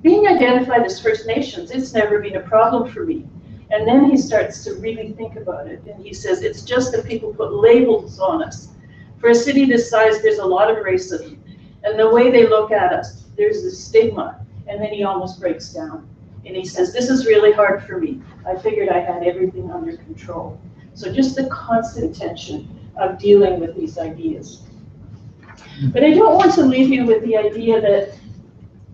[SPEAKER 4] being identified as First Nations, it's never been a problem for me. And then he starts to really think about it. And he says, it's just that people put labels on us. For a city this size, there's a lot of racism. And the way they look at us, there's this stigma. And then he almost breaks down. And he says, this is really hard for me. I figured I had everything under control. So just the constant tension of dealing with these ideas. But I don't want to leave you with the idea that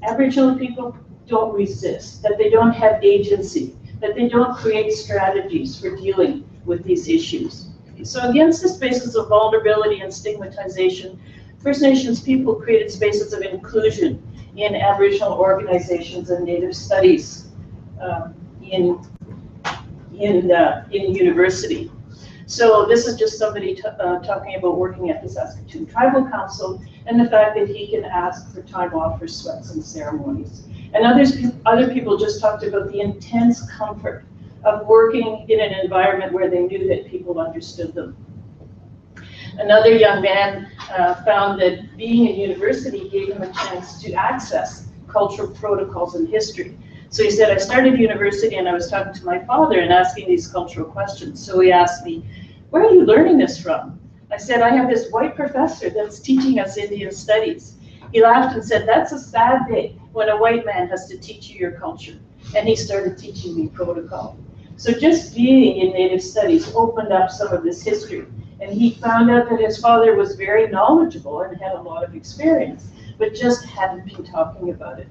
[SPEAKER 4] Aboriginal people don't resist, that they don't have agency, that they don't create strategies for dealing with these issues. So against the spaces of vulnerability and stigmatization, First Nations people created spaces of inclusion in Aboriginal organizations and Native studies in university. So this is just somebody talking about working at the Saskatoon Tribal Council and the fact that he can ask for time off for sweats and ceremonies. And other people just talked about the intense comfort of working in an environment where they knew that people understood them. Another young man found that being in university gave him a chance to access cultural protocols and history. So he said, I started university and I was talking to my father and asking these cultural questions. So he asked me, where are you learning this from? I said, I have this white professor that's teaching us Indian studies. He laughed and said, that's a sad day when a white man has to teach you your culture. And he started teaching me protocol. So just being in Native studies opened up some of this history. And he found out that his father was very knowledgeable and had a lot of experience, but just hadn't been talking about it.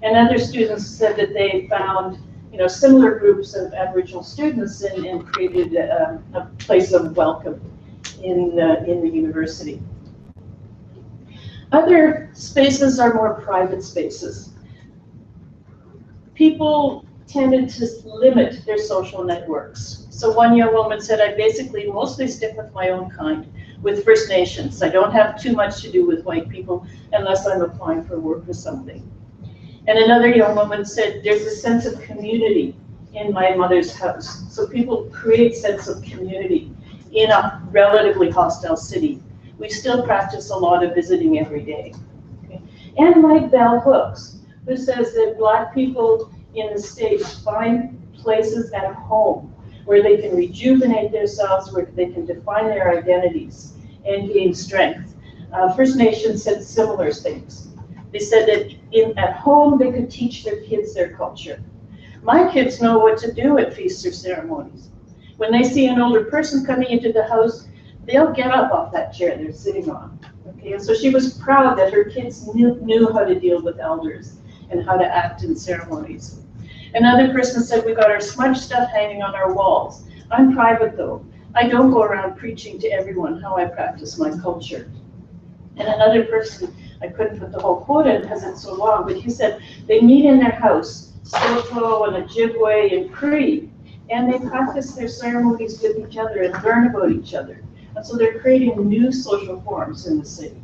[SPEAKER 4] And other students said that they found, similar groups of Aboriginal students and created a place of welcome in the university. Other spaces are more private spaces. People tended to limit their social networks. So one young woman said, I basically mostly stick with my own kind, with First Nations. I don't have too much to do with white people unless I'm applying for work or something. And another young woman said, there's a sense of community in my mother's house. So people create sense of community in a relatively hostile city. We still practice a lot of visiting every day. Okay? And like Bell Hooks, who says that Black people in the States find places at home where they can rejuvenate themselves, where they can define their identities and gain strength. First Nations said similar things. They said that at home they could teach their kids their culture. My kids know what to do at feasts or ceremonies. When they see an older person coming into the house, they'll get up off that chair they're sitting on. Okay, and so she was proud that her kids knew how to deal with elders and how to act in ceremonies. Another person said, we got our smudge stuff hanging on our walls. I'm private though. I don't go around preaching to everyone how I practice my culture. And another person, I couldn't put the whole quote in because it's so long, but he said they meet in their house, Soto and Ojibwe and Cree, and they practice their ceremonies with each other and learn about each other. And so they're creating new social forms in the city.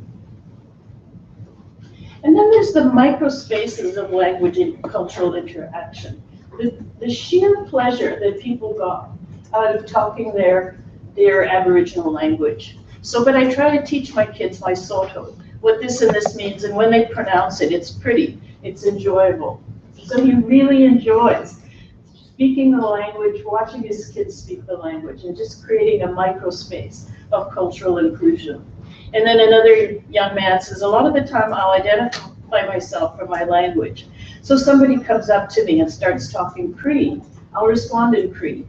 [SPEAKER 4] And then there's the micro spaces of language and cultural interaction. The sheer pleasure that people got out of talking their Aboriginal language. So, but I try to teach my kids my Soto, what this and this means, and when they pronounce it, it's pretty, it's enjoyable. So he really enjoys speaking the language, watching his kids speak the language, and just creating a micro space of cultural inclusion. And then another young man says, a lot of the time I'll identify myself from my language. So somebody comes up to me and starts talking Cree, I'll respond in Cree.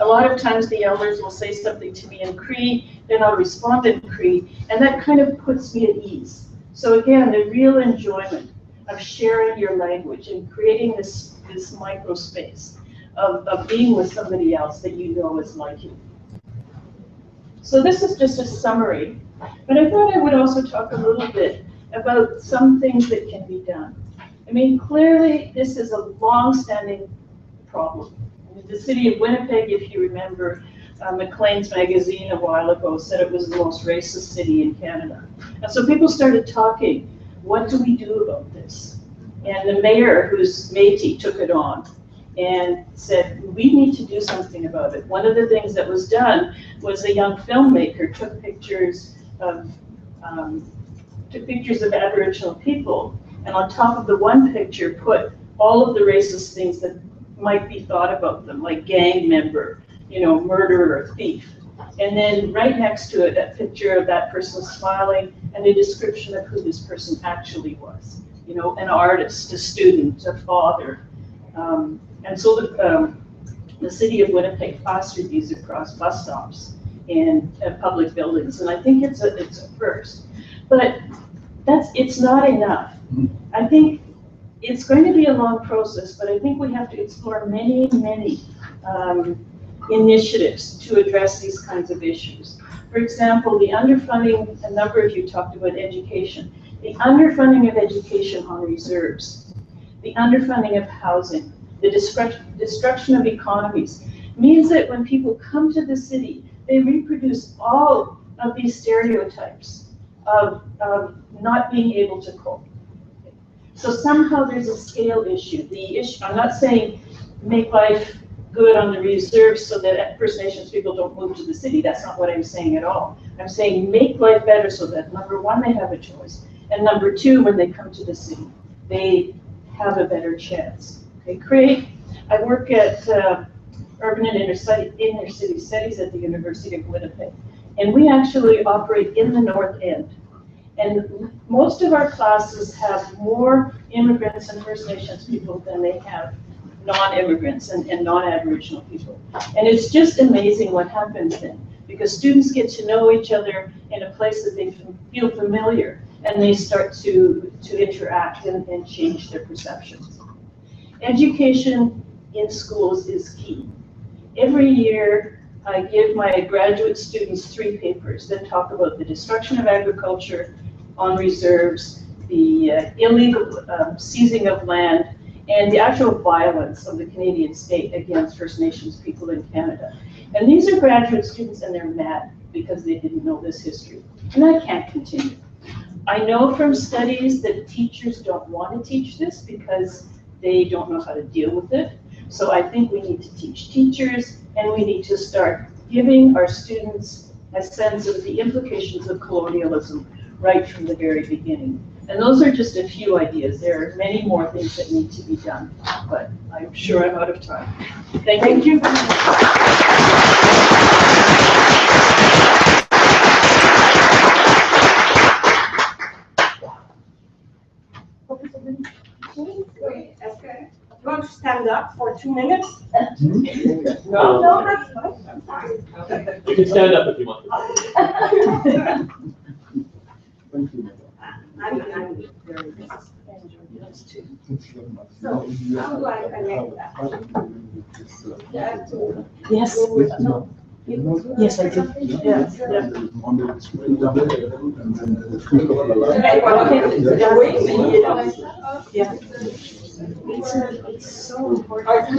[SPEAKER 4] A lot of times the elders will say something to me in Cree, then I'll respond in Cree, and that kind of puts me at ease. So again, the real enjoyment of sharing your language and creating this micro space of being with somebody else that you know is like you. So this is just a summary, but I thought I would also talk a little bit about some things that can be done. I mean, clearly this is a long-standing problem. The city of Winnipeg, if you remember, Maclean's magazine a while ago said it was the most racist city in Canada. And so people started talking, what do we do about this? And the mayor, who's Métis, took it on and said, we need to do something about it. One of the things that was done was a young filmmaker took pictures of Aboriginal people, and on top of the one picture put all of the racist things that might be thought about them, like gang member, murderer, thief. And then right next to it, a picture of that person smiling and a description of who this person actually was. An artist, a student, a father. And so the city of Winnipeg fostered these across bus stops and public buildings. And I think it's a first. But it's not enough. I think it's going to be a long process, but I think we have to explore many, many initiatives to address these kinds of issues. For example, the underfunding, a number of you talked about education, the underfunding of education on reserves, the underfunding of housing, the destruction of economies, means that when people come to the city, they reproduce all of these stereotypes of not being able to cope. So somehow there's a scale issue. I'm not saying make life good on the reserves so that First Nations people don't move to the city. That's not what I'm saying at all. I'm saying make life better so that number one, they have a choice. And number two, when they come to the city, they have a better chance. Okay, I work at Urban and Inner City Studies at the University of Winnipeg. And we actually operate in the North End. And most of our classes have more immigrants and First Nations people than they have non-immigrants and non-Aboriginal people. And it's just amazing what happens then, because students get to know each other in a place that they feel familiar, and they start to interact and change their perceptions. Education in schools is key. Every year, I give my graduate students 3 papers that talk about the destruction of agriculture on reserves, the illegal seizing of land, and the actual violence of the Canadian state against First Nations people in Canada. And these are graduate students, and they're mad because they didn't know this history. And that can't continue. I know from studies that teachers don't want to teach this because they don't know how to deal with it. So I think we need to teach teachers, and we need to start giving our students a sense of the implications of colonialism right from the very beginning. And those are just a few ideas. There are many more things that need to be done, but I'm sure I'm out of time. Thank you.
[SPEAKER 5] You want to stand up for 2 minutes?
[SPEAKER 2] No, that's fine.
[SPEAKER 6] You can stand up if you want.
[SPEAKER 1] Thank you.
[SPEAKER 5] I'm very busy. So, how do I connect that?
[SPEAKER 4] Yes. Yes, I do. Yes. Yeah. It's so important.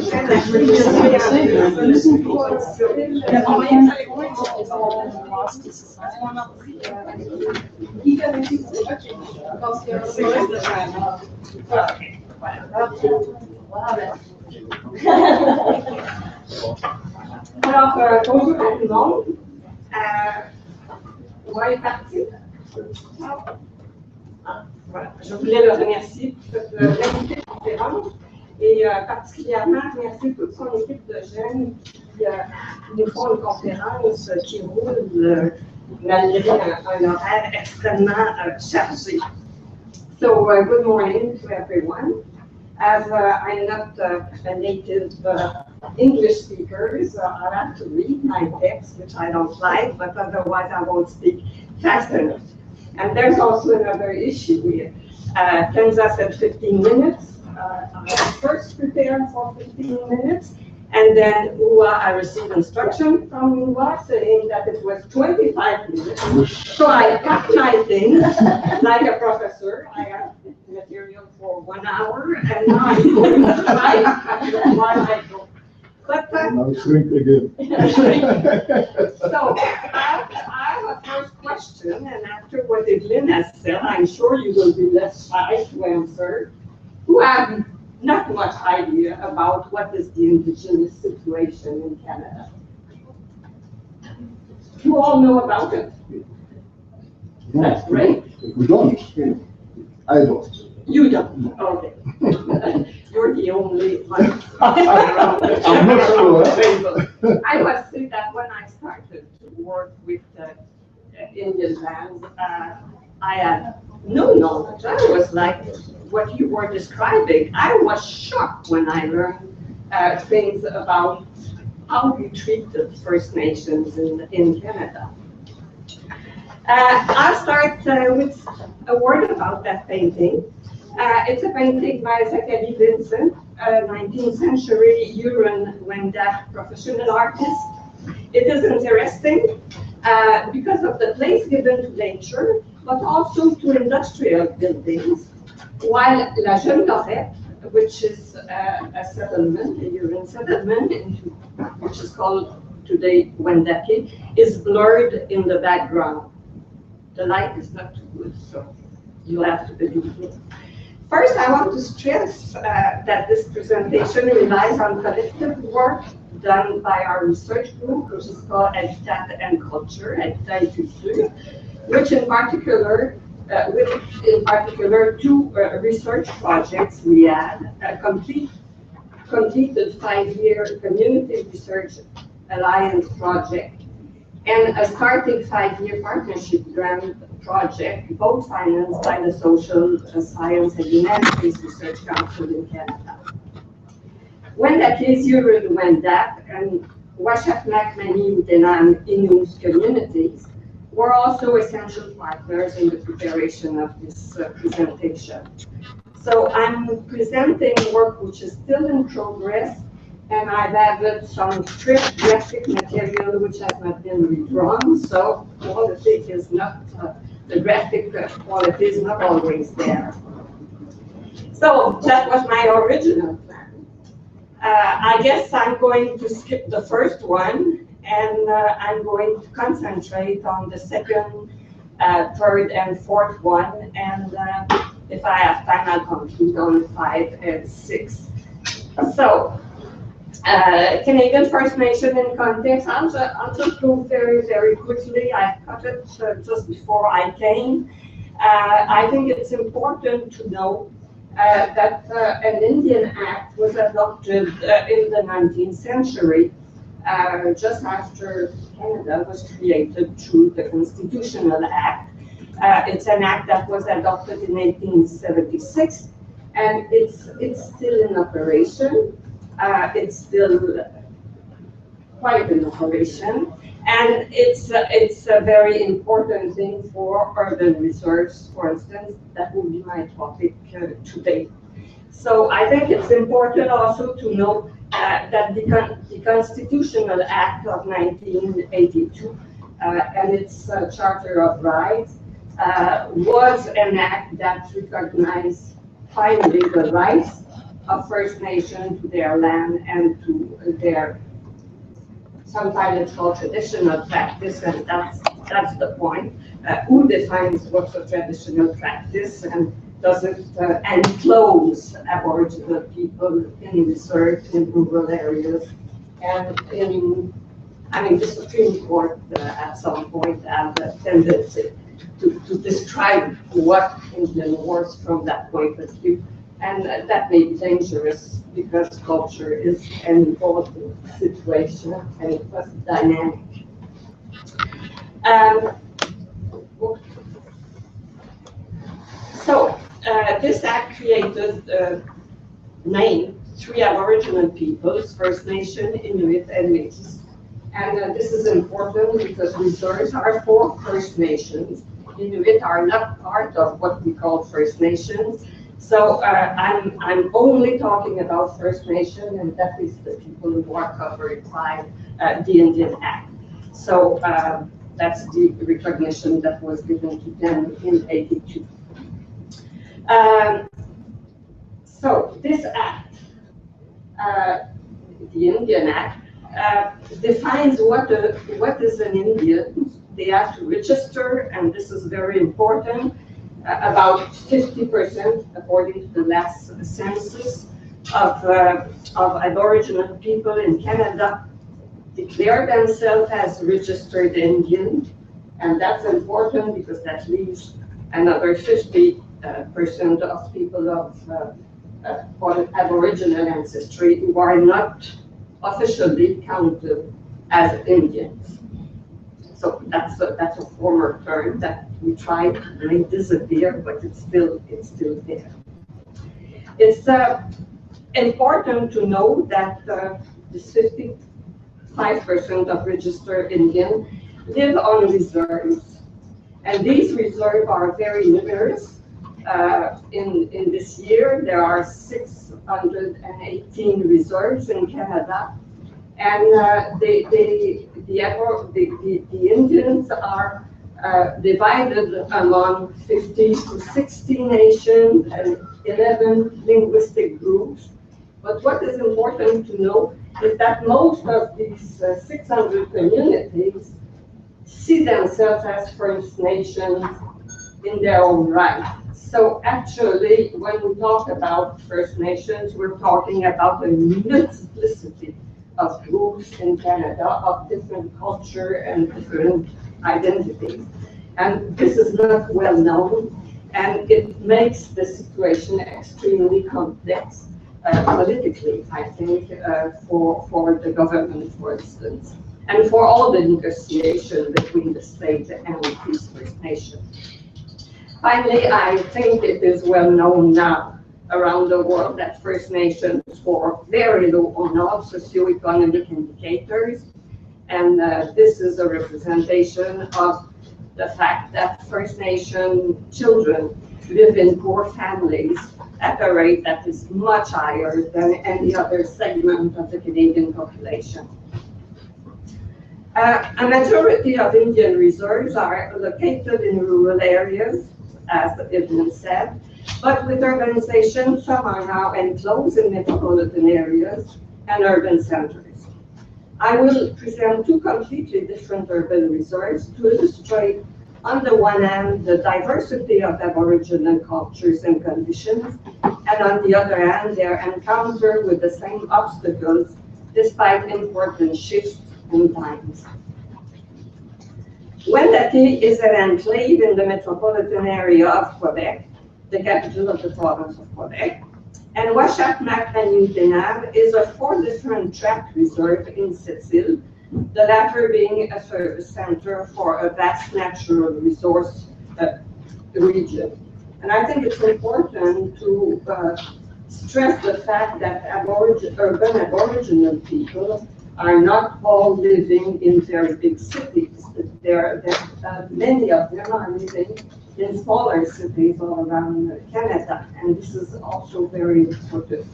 [SPEAKER 5] Alors, bonjour à tout le monde. On va y partir. Voilà. Je voulais le remercier pour cette magnifique conférence et particulièrement remercier toute son équipe de jeunes qui nous font une conférence qui roule malgré un horaire extrêmement chargé. So, good morning to everyone. As I'm not a native English speaker, so I'll have to read my text, which I don't like, but otherwise I won't speak fast enough. And there's also another issue here. Kenza said 15 minutes. I first prepared for 15 minutes, and then I received instruction from Uwa saying that it was 25 minutes. So I packed my things like a professor. I have material for 1 hour, and now I'm going to try while I go. But
[SPEAKER 1] Now shrink again.
[SPEAKER 5] so I have a first question, and after what Evelyn has said, I'm sure you will be less shy to answer. Who have not much idea about what is the Indigenous situation in Canada? You all know about it. That's great.
[SPEAKER 1] We don't. I don't.
[SPEAKER 5] You don't. Okay. You're the only one.
[SPEAKER 1] I'm not sure.
[SPEAKER 5] I must say that when I started to work with Indian lands, I had no knowledge. I was like what you were describing. I was shocked when I learned things about how we treat the First Nations in Canada. I'll start with a word about that painting. It's a painting by Zachary Vincent, a 19th century Huron-Wendat professional artist. It is interesting because of the place given to nature, but also to industrial buildings, while La Jeune Lorette, which is a settlement, a Huron settlement, which is called today, Wendake, is blurred in the background. The light is not too good, so you'll have to believe me. First, I want to stress that this presentation relies on collective work done by our research group, which is called Habitat and Culture, Habitat et Culture, which in particular, two research projects we had, a completed 5-year community research alliance project and a starting 5-year partnership grant project, both financed by the Social Science and Humanities Research Council in Canada. Wendake, Yurul Wendat, and Washaknak Mani Udenam Inus communities were also essential partners in the preparation of this presentation. So I'm presenting work which is still in progress, and I've added some script graphic material which has not been redrawn, so quality is not, the graphic quality is not always there. So that was my original plan. I guess I'm going to skip the first one, and I'm going to concentrate on the second, third, and fourth one, and if I have time, I'll conclude on 5 and 6. So, Canadian First Nation in context, I'll just go very, very quickly. I cut it just before I came. I think it's important to know that an Indian Act was adopted in the 19th century, just after Canada was created through the Constitutional Act. It's an act that was adopted in 1876, and it's still in operation. It's still quite in operation, and it's a very important thing for urban reserves, for instance. That will be my topic today. So I think it's important also to know that the Constitutional Act of 1982 and its Charter of Rights was an act that recognized finally the rights of First Nation to their land and to their, sometimes it's called traditional practice, and that's the point. Who defines what's a traditional practice, and does it enclose Aboriginal people in reserve, in rural areas, and in, I mean, the Supreme Court at some point had a tendency to describe what Indian was from that point of view. And that may be dangerous because culture is an important situation and it was dynamic. So this act created named 3 Aboriginal peoples: First Nation, Inuit, and Métis. And this is important because reserves are for First Nations. Inuit are not part of what we call First Nations. So I'm only talking about First Nation, and that is the people who are covered by the Indian Act. So that's the recognition that was given to them in '82. So this act, the Indian Act, defines what is an Indian. They have to register, and this is very important. About 50%, according to the last census, of Aboriginal people in Canada declare themselves as registered Indian, and that's important because that leaves another 50% of people of Aboriginal ancestry who are not officially counted as Indians. So that's a former term that we tried to make disappear, but it's still there. It's important to know that this 55% of registered Indian live on reserves, and these reserves are very numerous. In this year, there are 618 reserves in Canada. And the Indians are divided among 50 to 60 nations and 11 linguistic groups. But what is important to know is that most of these 600 communities see themselves as First Nations in their own right. So actually, when we talk about First Nations, we're talking about a multiplicity of groups in Canada of different culture and different identities. And this is not well known, and it makes the situation extremely complex politically, I think, for the government, for instance, and for all the negotiation between the state and these First Nations. Finally, I think it is well known now around the world that First Nations score very low on all socioeconomic indicators, and this is a representation of the fact that First Nation children live in poor families at a rate that is much higher than any other segment of the Canadian population. A majority of Indian reserves are located in rural areas, as Edmund said, but with urbanization, some are now enclosed in metropolitan areas and urban centers. I will present two completely different urban reserves to illustrate, on the one hand, the diversity of Aboriginal cultures and conditions, and on the other hand, their encounter with the same obstacles despite important shifts in times. Wendake is an enclave in the metropolitan area of Quebec, the capital of the province of Quebec, and Ouachita-Macmahon is a 4 different tract reserve in Sept-Îles, the latter being a service center for a vast natural resource region. And I think it's important to stress the fact that urban Aboriginal people are not all living in very big cities. Many of them are living in smaller cities all around Canada, and this is also very important.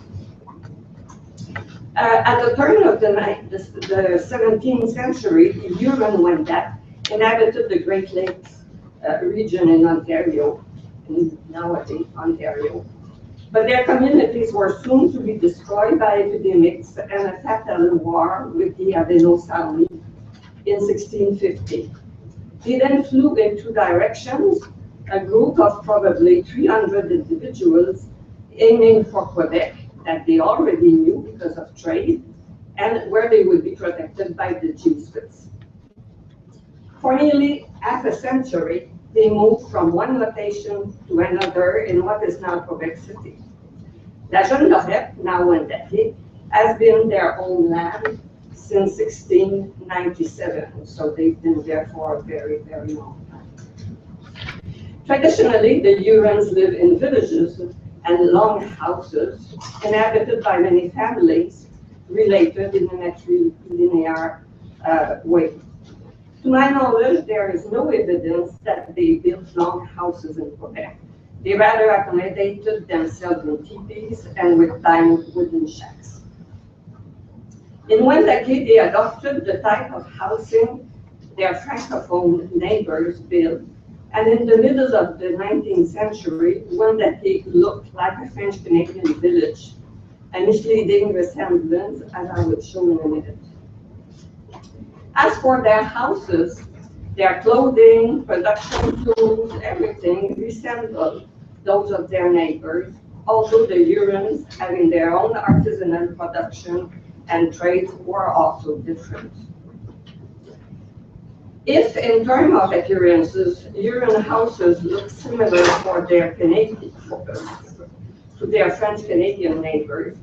[SPEAKER 5] At the turn of the 17th century, the Huron-Wendat inhabited the Great Lakes region in Ontario, in nowadays Ontario. But their communities were soon to be destroyed by epidemics and a fatal war with the Haudenosaunee in 1650. They then flew in 2 directions, a group of probably 300 individuals aiming for Quebec that they already knew because of trade, and where they would be protected by the Jesuits. For nearly half a century, they moved from one location to another in what is now Quebec City. La Jeune Lorette, now Wendake, has been their own land since 1697, so they've been there for a very, very long time. Traditionally, the Hurons live in villages and long houses inhabited by many families related in a matrilinear way. To my knowledge, there is no evidence that they built long houses in Quebec. They rather accommodated themselves in teepees and with tiny wooden shacks. In Wendake, they adopted the type of housing their Francophone neighbors built, and in the middle of the 19th century, Wendake looked like a French-Canadian village, a misleading resemblance, as I will show in a minute. As for their houses, their clothing, production tools, everything resembled those of their neighbors, although the Hurons, having their own artisanal production and trade, were also different. If, in terms of appearances, Huron houses look similar to their French-Canadian neighbors,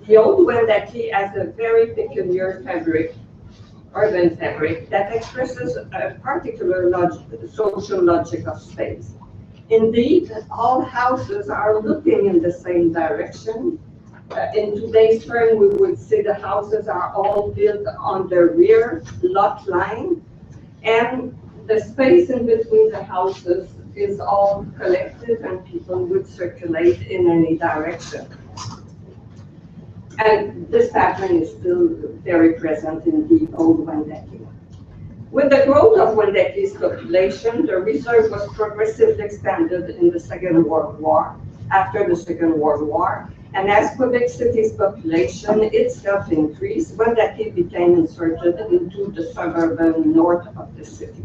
[SPEAKER 5] the old Wendake has a very peculiar fabric, urban fabric, that expresses a particular social logic of space. Indeed, all houses are looking in the same direction. In today's term, we would say the houses are all built on the rear lot line, and the space in between the houses is all collected and people would circulate in any direction. And this pattern is still very present in the old Wendake. With the growth of Wendake's population, the reserve was progressively expanded in the Second World War, after the Second World War, And as Quebec City's population itself increased, Wendake became inserted into the suburban north of the city.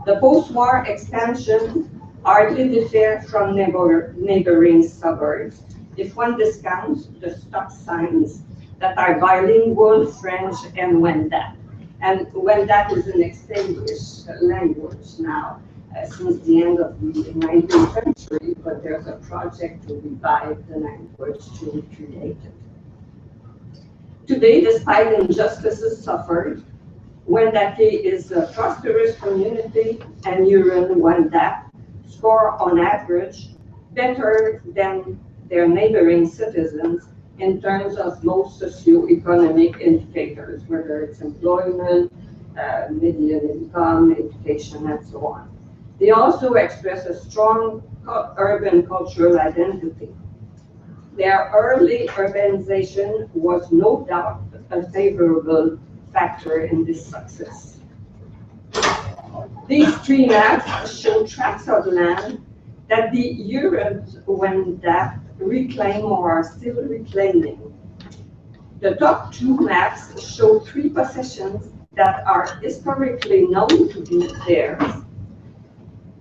[SPEAKER 5] The post-war expansion hardly differed from neighboring suburbs if one discounts the stop signs that are bilingual French and Wendat. And Wendat is an extinguished language now since the end of the 19th century, but there's a project to revive the language, to recreate it. Today, despite injustices suffered, Wendake is a prosperous community, and Huron-Wendat score on average better than their neighboring citizens in terms of most socioeconomic indicators, whether it's employment, median income, education, and so on. They also express a strong urban cultural identity. Their early urbanization was no doubt a favorable factor in this success. These three maps show tracts of land that the Huron-Wendat reclaim or are still reclaiming. The top two maps show three possessions that are historically known to be theirs.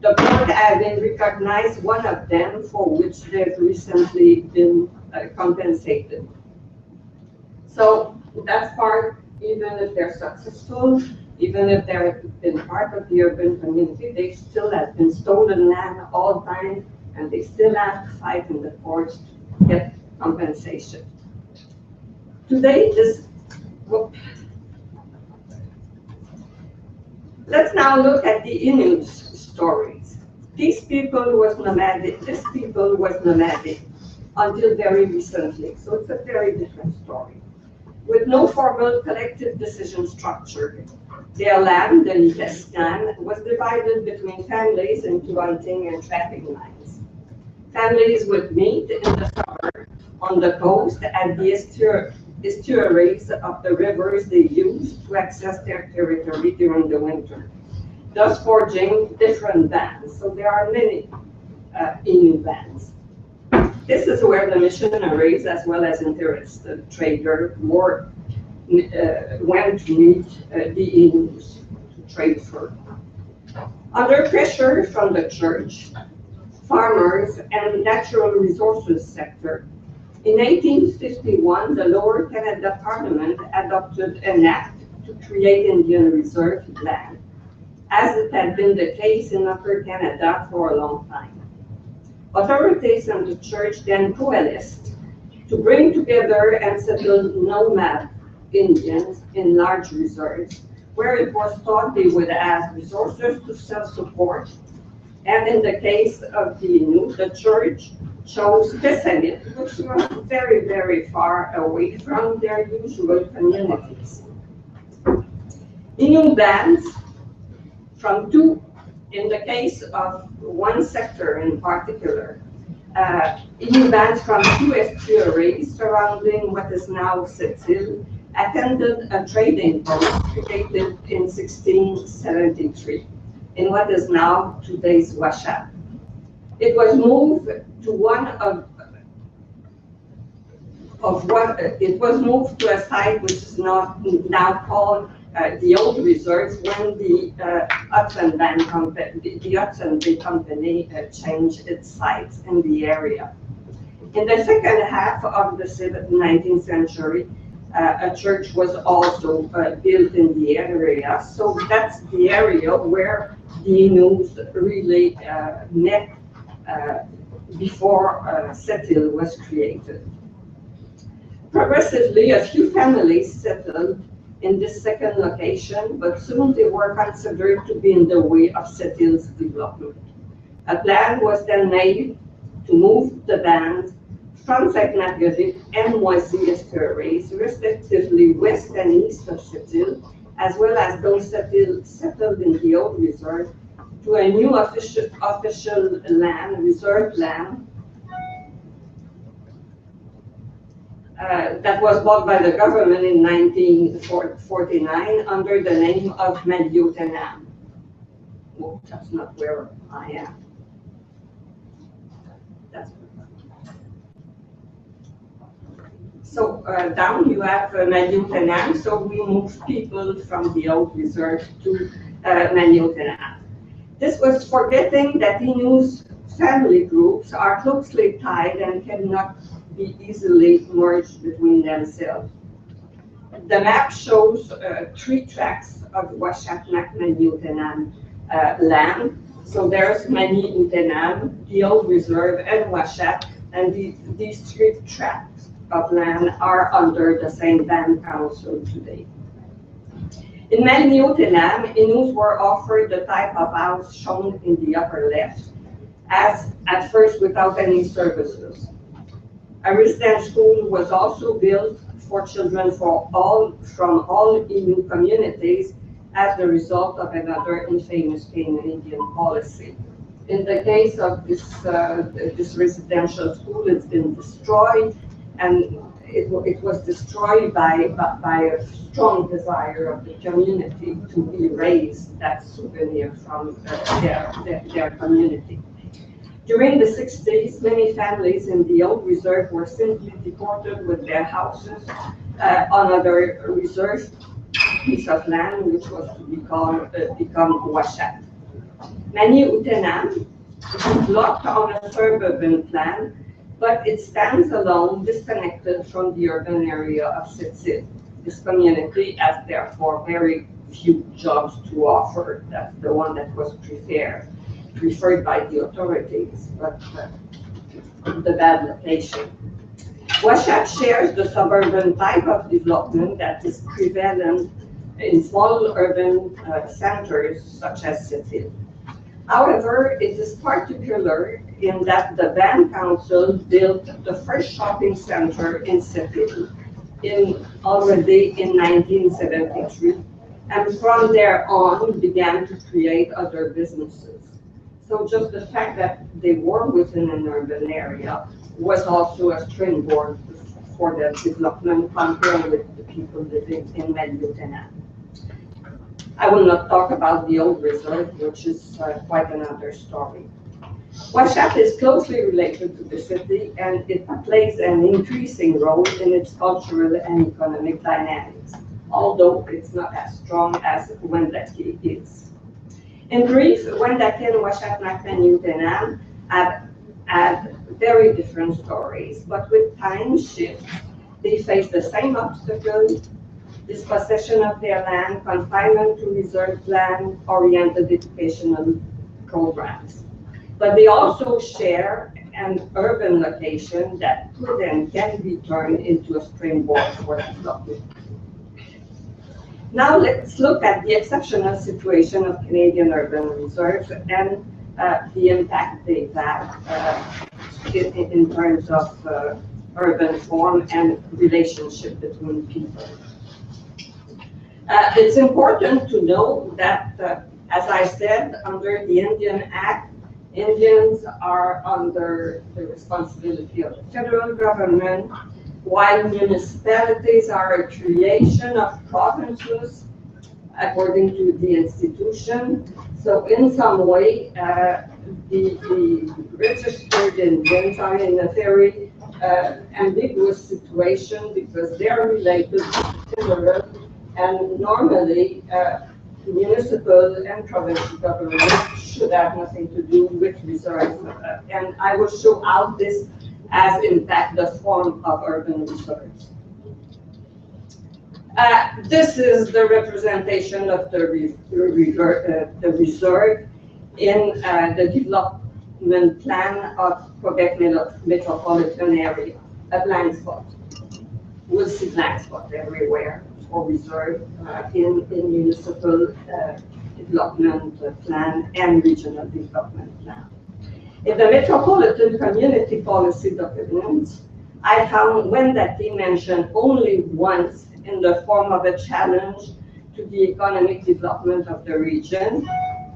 [SPEAKER 5] The court having recognized one of them for which they've recently been compensated. So that part, even if they're successful, even if they've been part of the urban community, they still have been stolen land all the time, and they still have to fight in the courts to get compensation. Today, let's now look at the Inuit stories. This people was nomadic until very recently, so it's a very different story. With no formal collective decision structure, their land, the Litescan, was divided between families into hunting and trapping lines. Families would meet in the summer on the coast at the estuaries of the rivers they used to access their territory during the winter, thus forging different bands. So there are many Inuit bands. This is where the missionaries, as well as interested traders, went to meet the Inuits to trade fur. Under pressure from the church, farmers, and natural resources sector, in 1851, the Lower Canada Parliament adopted an act to create Indian Reserve land, as it had been the case in Upper Canada for a long time. Authorities and the church then coalesced to bring together and settle nomad Indians in large reserves, where it was thought they would have resources to self-support. And in the case of the Inuit, the church chose Pessamit, which was very, very far away from their usual communities. Inuit bands from two, in the case of one sector in particular, Inuit bands from two estuaries surrounding what is now Sept-Îles attended a trading post created in 1673 in what is now today's Washat. It was moved to a site which is now called the Old Reserves when the Hudson Bay Company changed its sites in the area. In the second half of the 19th century, a church was also built in the area. So that's the area where the Inuits really met before Sept-Îles was created. Progressively, a few families settled in this second location, but soon they were considered to be in the way of Sept-Îles' development. A plan was then made to move the band from Sainte-Marguerite and Moisy estuaries, respectively west and east of Sept-Îles, as well as those settled in the Old Reserve, to a new official land, reserved land, that was bought by the government in 1949 under the name of Maliotenam. Oh, that's not where I am. That's So down you have Maniotenam, so we moved people from the old reserve to Maniotenam. This was forgetting that Inu's family groups are closely tied and cannot be easily merged between themselves. The map shows 3 tracts of Washatnak Maniotenam land. So there's Maniotenam, the old reserve, and Washat, and these 3 tracts of land are under the same land council today. In Maniotenam, Inus were offered the type of house shown in the upper left, as at first without any services. A residence school was also built for children from all Innu communities as the result of another infamous Canadian policy. In the case of this residential school, it's been destroyed, and it was destroyed by a strong desire of the community to erase that souvenir from their community. During the 60s, many families in the old reserve were simply deported with their houses on another reserve piece of land, which was to become Washat. Maniotenam is blocked on a suburban plan, but it stands alone, disconnected from the urban area of Sitsit. This community has therefore very few jobs to offer. That's the one that was preferred by the authorities, but the bad location. Washat shares the suburban type of development that is prevalent in small urban centers such as Sitsit. However, it is particular in that the Band Council built the first shopping center in Sitsit already in 1973, and from there on began to create other businesses. So just the fact that they were within an urban area was also a springboard for their development compared with the people living in Maniotenam. I will not talk about the old reserve, which is quite another story. Washat is closely related to the city, and it plays an increasing role in its cultural and economic dynamics, although it's not as strong as Wendake is. In brief, Wendake and Washatnak Maniotenam have very different stories, but with time shifts, they face the same obstacles: dispossession of their land, confinement to reserved land, oriented educational programs. But they also share an urban location that could and can be turned into a springboard for development. Now let's look at the exceptional situation of Canadian urban reserves and the impact they've had in terms of urban form and relationship between people. It's important to know that, as I said, under the Indian Act, Indians are under the responsibility of the federal government, while municipalities are a creation of provinces according to the institution. So in some way, the registered Indians are in a very ambiguous situation because they're related to federal, and normally municipal and provincial governments should have nothing to do with reserves. And I will show how this has impacted the form of urban reserves. This is the representation of the reserve in the development plan of Quebec metropolitan area, a blank spot. We'll see blank spot everywhere for reserve in municipal development plan and regional development plan. In the Metropolitan Community Policy documents, I found Wendake mentioned only once in the form of a challenge to the economic development of the region,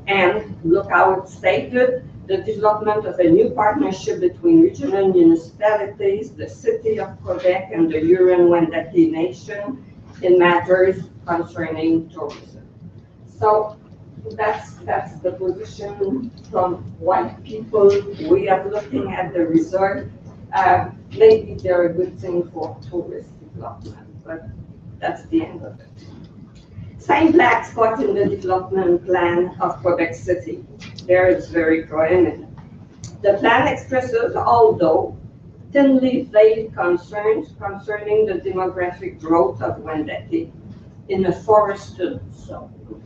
[SPEAKER 5] and look how it's stated: the development of a new partnership between regional municipalities, the city of Quebec, and the Huron-Wendake Nation in matters concerning tourism. So that's the position from white people. We are looking at the reserve Maybe they're a good thing for tourist development, but that's the end of it. Same black spot in the development plan of Quebec City. There it's very prominent. The plan expresses, although thinly veiled concerns concerning the demographic growth of Wendake in a forested zone.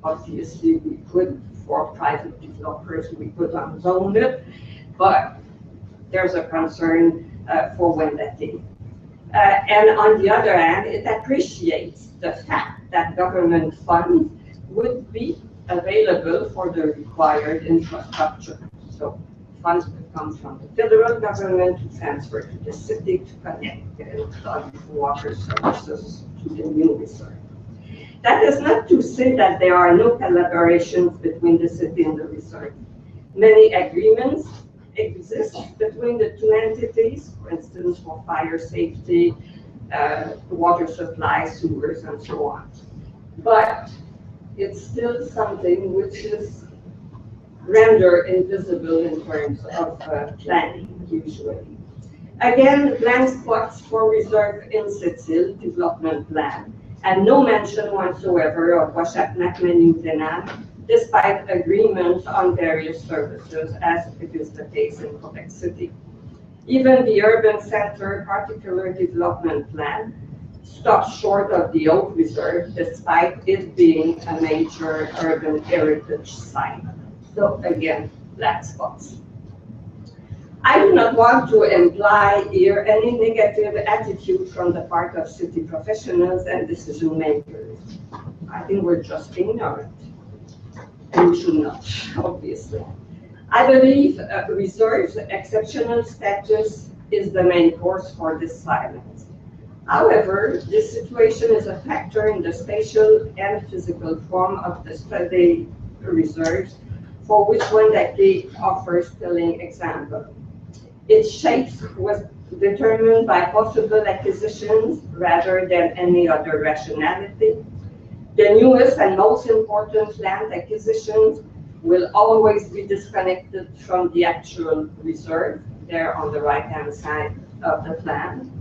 [SPEAKER 5] Obviously, we could, for private developers, we could unzone it, but there's a concern for Wendake. And on the other hand, it appreciates the fact that government funds would be available for the required infrastructure. So funds would come from the federal government to transfer to the city to connect the water services to the new resort. That is not to say that there are no collaborations between the city and the resort. Many agreements exist between the two entities, for instance, for fire safety, water supply, sewers, and so on. But it's still something which is rendered invisible in terms of planning, usually. Again, blank spots for reserve in Sept-Îles development plan, and no mention whatsoever of Washatmak-Maniotenam, despite agreements on various services, as it is the case in Quebec City. Even the urban center particular development plan stops short of the Oak Reserve, despite it being a major urban heritage site. So again, black spots. I do not want to imply here any negative attitude from the part of city professionals and decision makers. I think we're just ignorant. And we should not, obviously. I believe reserves exceptional status is the main course for this silence. However, this situation is a factor in the spatial and physical form of the study reserves, for which Wendake offers telling example. Its shape was determined by possible acquisitions rather than any other rationality. The newest and most important land acquisitions will always be disconnected from the actual reserve, there on the right-hand side of the plan.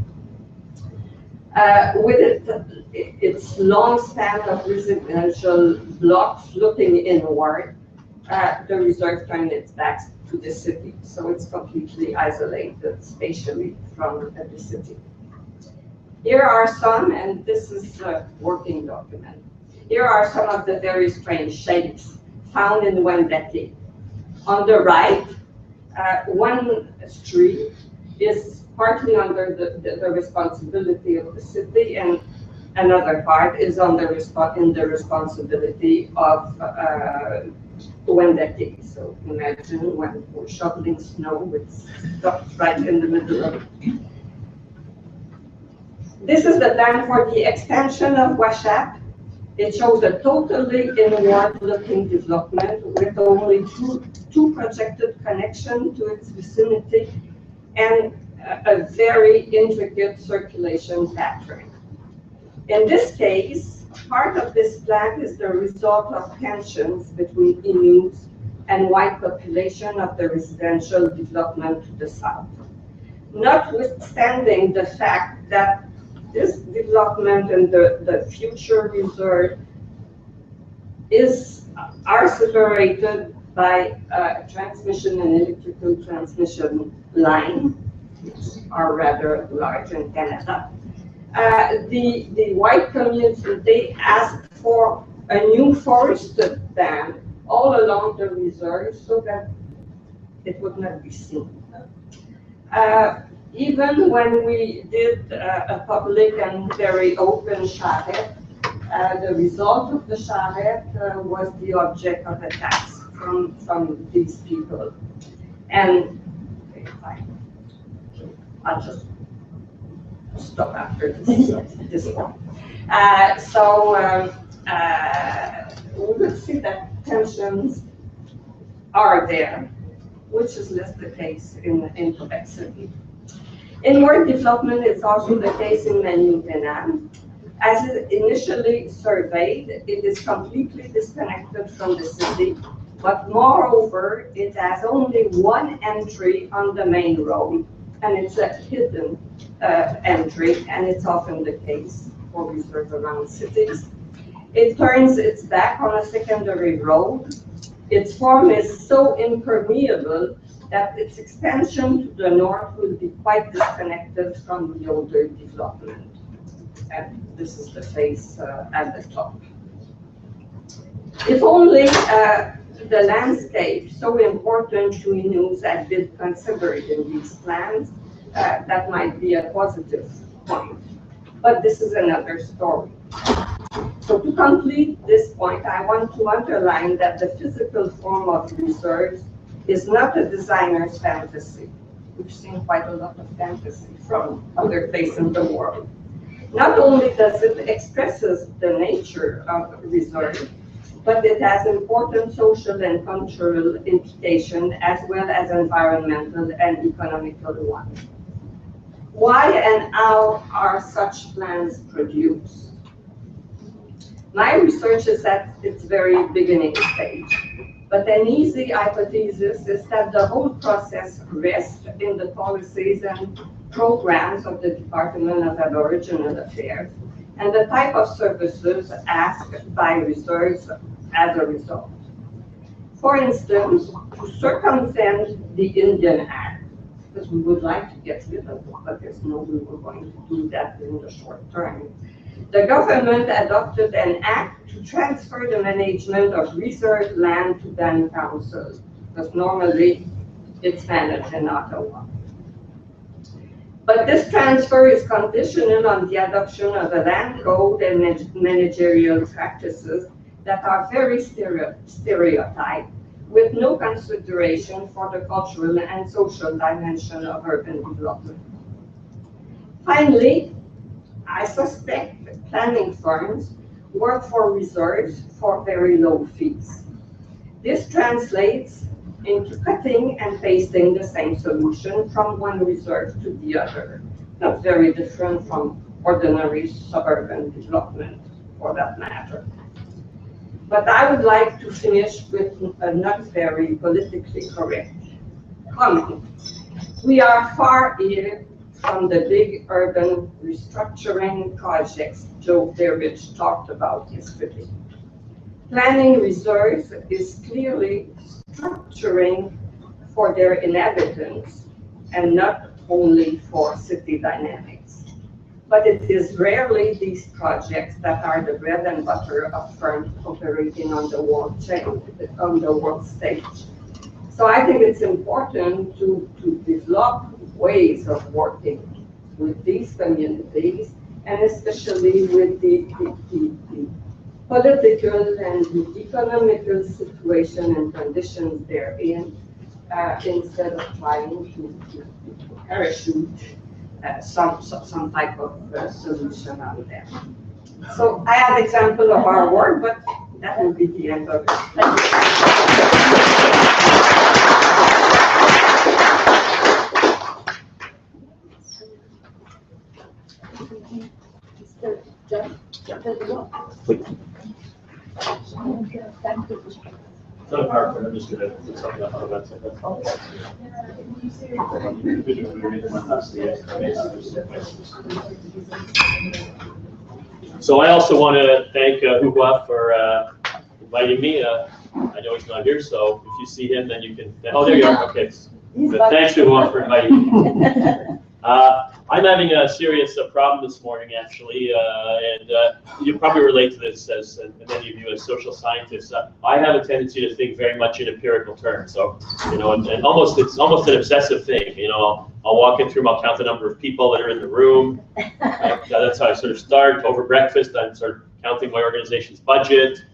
[SPEAKER 5] With its long span of residential blocks looking inward, the reserve turned its back to the city, so it's completely isolated spatially from the city. Here are some, and this is a working document. Here are some of the very strange shapes found in Wendake. On the right, one street is partly under the responsibility of the city, and another part is in the responsibility of Wendake. So imagine when we're shoveling snow, it's stuck right in the middle of it. This is the plan for the expansion of Washat. It shows a totally inward-looking development with only two projected connections to its vicinity and a very intricate circulation pattern. In this case, part of this plan is the result of tensions between Inuits and white population of the residential development to the south. Notwithstanding the fact that this development and the future reserve are separated by transmission and electrical transmission line, which are rather large in Canada. The white community, they asked for a new forested band all along the reserve so that it would not be seen. Even when we did a public and very open charrette, the result of the charrette was the object of attacks from these people. And I'll just stop after this one. We would see that tensions are there, which is less the case in Quebec City. Inward development is also the case in Maniotenam. As it initially surveyed, it is completely disconnected from the city But moreover, it has only one entry on the main road, and it's a hidden entry, and it's often the case for reserves around cities. It turns its back on a secondary road. Its form is so impermeable that its expansion to the north will be quite disconnected from the older development. And this is the face at the top. If only the landscape, so important to Inuits, had been considered in these plans, that might be a positive point. But this is another story. So to complete this point, I want to underline that the physical form of reserves is not a designer's fantasy. We've seen quite a lot of fantasy from other places in the world. Not only does it expresses the nature of reserve, but it has important social and cultural implications as well as environmental and economical ones. Why and how are such plans produced? My research is at its very beginning stage, but an easy hypothesis is that the whole process rests in the policies and programs of the Department of Aboriginal Affairs and the type of services asked by reserves as a result. For instance, to circumvent the Indian Act, because we would like to get rid of it, but there's no way we're going to do that in the short term. The government adopted an act to transfer the management of reserved land to land councils, because normally it's managed in Ottawa. But this transfer is conditional on the adoption of a land code and managerial practices that are very stereotyped, with no consideration for the cultural and social dimension of urban development. Finally, I suspect planning firms work for reserves for very low fees. This translates into cutting and pasting the same solution from one reserve to the other, not very different from ordinary suburban development for that matter. But I would like to finish with a not very politically correct comment. We are far here from the big urban restructuring projects Joe Derridge talked about yesterday. Planning reserves is clearly structuring for their inhabitants and not only for city dynamics. But it is rarely these projects that are the bread and butter of firms operating on the world stage. So I think it's important to develop ways of working with these communities, and especially with the political and the economical situation and conditions they're in, instead of trying to parachute some type of solution on them. So I have example of our work, but that will be the end of it. Thank
[SPEAKER 6] It's not a PowerPoint, I'm just gonna put something up on the website, that's all. So I also want to thank Hugua for inviting me. I know he's not here, so if you see him, then you can, oh, there you are, okay. But thanks Hugua for inviting me. I'm having a serious problem this morning, actually, and you probably relate to this, as many of you as social scientists. I have a tendency to think very much in empirical terms. So, you know, and it's almost an obsessive thing. You know, I'll walk in through, I'll count the number of people that are in the room. That's how I sort of start. Over breakfast, I'm sort of counting my organization's budget.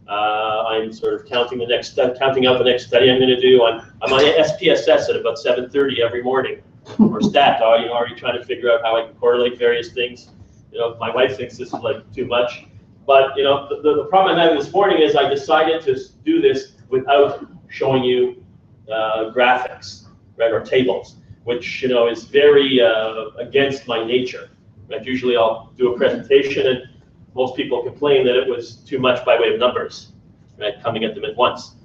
[SPEAKER 6] I'm sort of counting out the next study I'm going to do. I'm on SPSS at about 7:30 every morning. Or stat, you know, already trying to figure out how I can correlate various things. You know, my wife thinks this is like too much. But, you know, the problem I'm having this morning is I decided to do this without showing you graphics, right, or tables, which, you know, is very against my nature. Right? Usually I'll do a presentation and most people complain that it was too much by way of numbers, right, coming at them at once.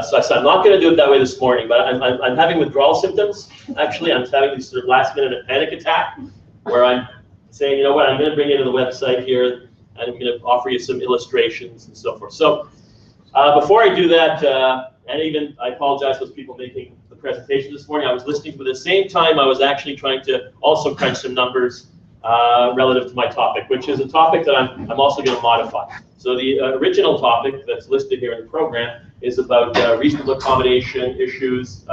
[SPEAKER 6] So I said, I'm not going to do it that way this morning, but I'm having withdrawal symptoms. Actually, I'm having this sort of last-minute panic attack where I'm saying, you know what, I'm going to bring you to the website here, and I'm going to offer you some illustrations and so forth. So before I do that, and even I apologize to those people making the presentation this morning, I was listening, but at the same time, I was actually trying to also crunch some numbers relative to my topic, which is a topic that I'm also going to modify. So the original topic that's listed here in the program is about reasonable accommodation issues,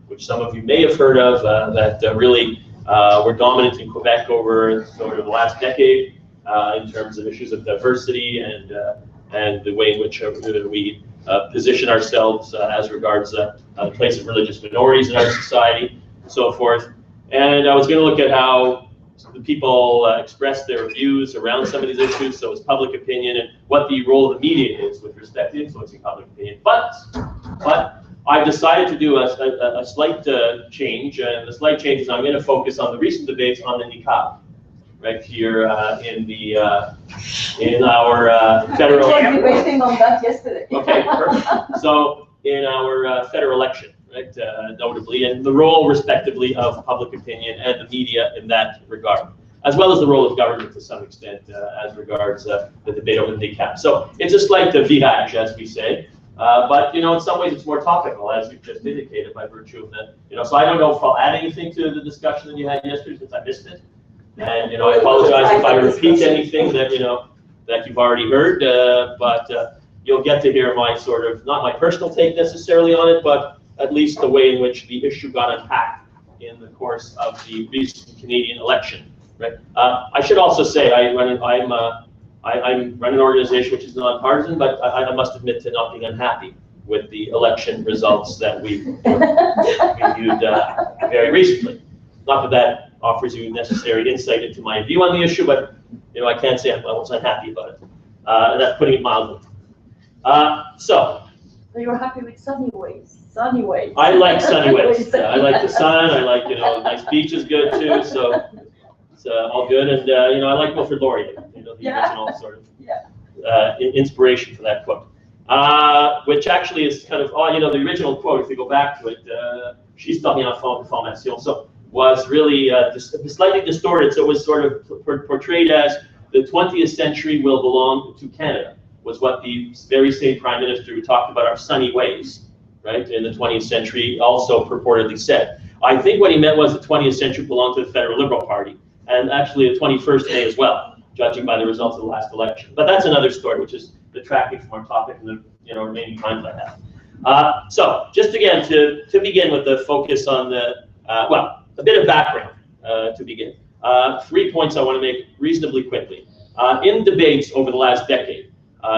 [SPEAKER 6] which some of you may have heard of, that really were dominant in Quebec over sort of the last decade in terms of issues of diversity and the way in which we position ourselves as regards the place of religious minorities in our society, and so forth. And I was going to look at how the people express their views around some of these issues, so it's public opinion and what the role of the media is with respect to influencing public opinion. But I've decided to do a slight change, and the slight change is I'm going to focus on the recent debates on the niqab, right here in our federal.
[SPEAKER 2] We were debating on that yesterday.
[SPEAKER 6] Okay, perfect. So in our federal election, right, notably, and the role, respectively, of public opinion and the media in that regard, as well as the role of government to some extent as regards the debate over the niqab. So it's a slight virage, as we say, but in some ways it's more topical, as you've just indicated, by virtue of that. So I don't know if I'll add anything to the discussion that you had yesterday, since I missed it, and I apologize if I repeat anything that that you've already heard, but you'll get to hear my sort of, not my personal take necessarily on it, but at least the way in which the issue got unpacked in the course of the recent Canadian election. Right. I should also say I run an organization which is nonpartisan, but I must admit to not being unhappy with the election results that we viewed very recently. Not that that offers you necessary insight into my view on the issue, but I can't say I was unhappy about it. And that's putting it mildly. So
[SPEAKER 2] you're happy with sunny ways. Sunny ways.
[SPEAKER 6] I like sunny ways. I like the sun. I like nice beach is good too. So it's all good. And I like Wilfrid Laurier. The original sort of inspiration for that quote, which actually is kind of the original quote. If you go back to it, she's talking about formation. So was really slightly distorted. So it was sort of portrayed as the 20th century will belong to Canada, was what the very same prime minister who talked about our sunny ways, right, in the 20th century also purportedly said. I think what he meant was the 20th century belonged to the Federal Liberal Party, and actually the 21st may as well, judging by the results of the last election. But that's another story, which is detracting from our topic in the remaining times I have. So just again, to begin with the focus on the, a bit of background to begin. 3 points I want to make reasonably quickly. In debates over the last decade,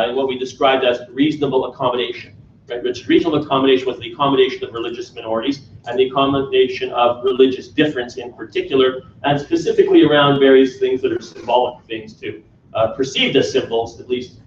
[SPEAKER 6] in what we described as reasonable accommodation, right? Which reasonable accommodation was the accommodation of religious minorities and the accommodation of religious difference in particular, and specifically around various things that are symbolic things too, perceived as symbols, at least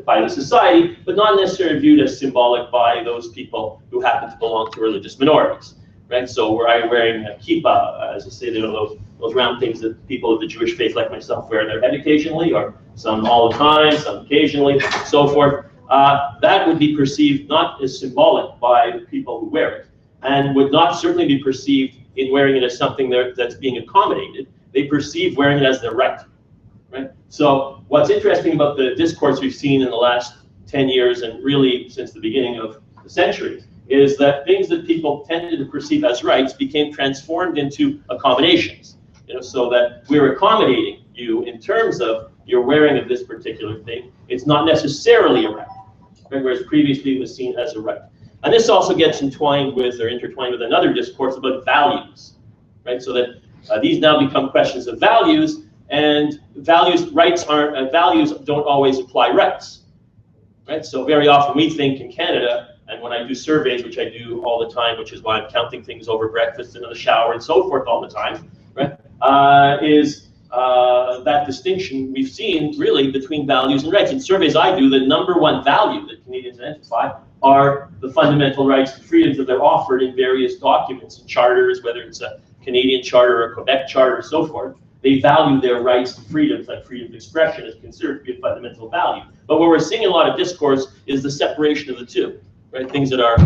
[SPEAKER 6] by the society, but not necessarily viewed as symbolic by those people who happen to belong to religious minorities. Right, so were I wearing a kippah, as I say, those round things that people of the Jewish faith like myself wear in their head occasionally, or some all the time, some occasionally, so forth. That would be perceived not as symbolic by the people who wear it, and would not certainly be perceived in wearing it as something that's being accommodated. They perceive wearing it as their right. Right. So what's interesting about the discourse we've seen in the last 10 years, and really since the beginning of the century, is that things that people tended to perceive as rights became transformed into accommodations. So that we're accommodating you in terms of your wearing of this particular thing. It's not necessarily a right, whereas previously it was seen as a right. And this also gets intertwined with another discourse about values, right? So that these now become questions of values, and values don't always apply rights, right? So very often we think in Canada, and when I do surveys, which I do all the time, which is why I'm counting things over breakfast and in the shower and so forth all the time, right? That distinction we've seen really between values and rights. In surveys I do, the number one value that Canadians identify are the fundamental rights and freedoms that they're offered in various documents and charters, whether it's a Canadian charter or a Quebec charter or so forth. They value their rights and freedoms, like freedom of expression is considered to be a fundamental value. But what we're seeing in a lot of discourse is the separation of the two. right? Things that are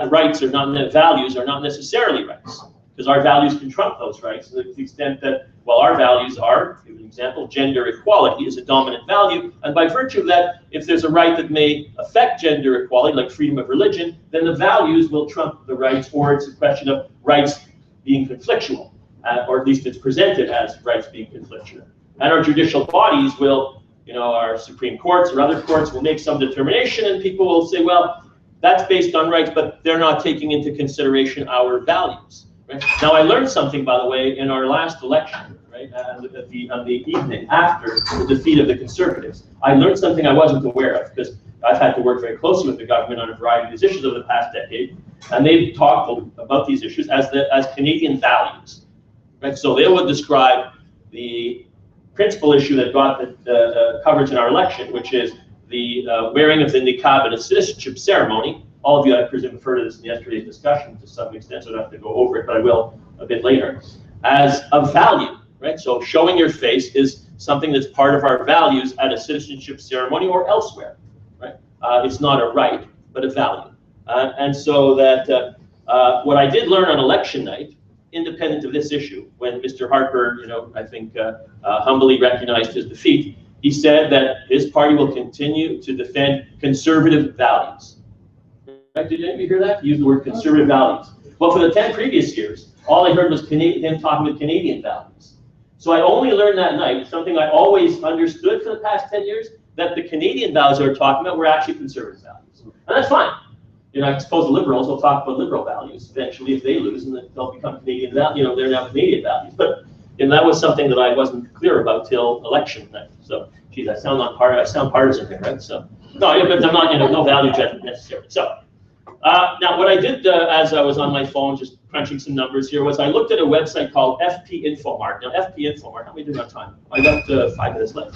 [SPEAKER 6] rights are not values are not necessarily rights, because our values can trump those rights to the extent that, well, our values are, give an example, gender equality is a dominant value, and by virtue of that, if there's a right that may affect gender equality, like freedom of religion, then the values will trump the rights, or it's a question of rights being conflictual, or at least it's presented as rights being conflictual. And our judicial bodies will, our Supreme Courts or other courts will make some determination, and people will say, well, that's based on rights, but they're not taking into consideration our values. Right? Now, I learned something, by the way, in our last election, right, on the evening after the defeat of the Conservatives. I learned something I wasn't aware of, because I've had to work very closely with the government on a variety of these issues over the past decade, and they've talked about these issues as Canadian values. Right? So they would describe the principal issue that got the coverage in our election, which is the wearing of the niqab in a citizenship ceremony. All of you, I presume, referred to this in yesterday's discussion to some extent, so I don't have to go over it, but I will a bit later, as a value, right? So showing your face is something that's part of our values at a citizenship ceremony or elsewhere, right? It's not a right, but a value. And so that what I did learn on election night, independent of this issue, when Mr. Harper, I think humbly recognized his defeat, he said that his party will continue to defend conservative values. Right? Did any of you hear that? He used the word conservative values. Well, for the 10 previous years, all I heard was him talking about Canadian values. So I only learned that night, something I always understood for the past 10 years, that the Canadian values they were talking about were actually conservative values. And that's fine. I suppose the Liberals will talk about liberal values eventually if they lose, and they'll become Canadian values. They're now Canadian values. But that was something that I wasn't clear about till election night. So, geez, I sound partisan here, right? So, no, but I'm not, no value judgment necessarily. So, now what I did as I was on my phone, just crunching some numbers here, was I looked at a website called FP Infomart. Now, FP Infomart, how many do we have time? I got 5 minutes left.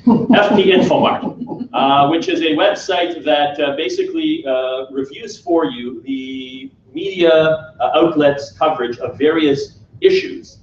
[SPEAKER 6] FP Infomart, which is a website that basically reviews for you the media outlets' coverage of various issues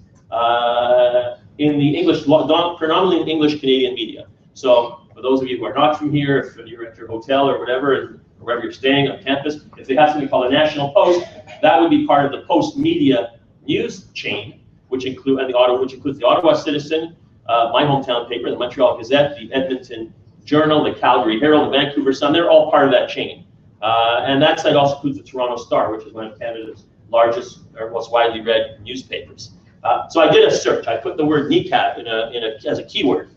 [SPEAKER 6] in the English, predominantly in English Canadian media. So for those of you who are not from here, if you're at your hotel or whatever, wherever you're staying on campus, if they have something called a National Post, that would be part of the Post Media news chain, which includes the Ottawa Citizen, my hometown paper, the Montreal Gazette, the Edmonton Journal, the Calgary Herald, the Vancouver Sun. They're all part of that chain. And that site also includes the Toronto Star, which is one of Canada's largest or most widely read newspapers. So I did a search. I put the word niqab as a keyword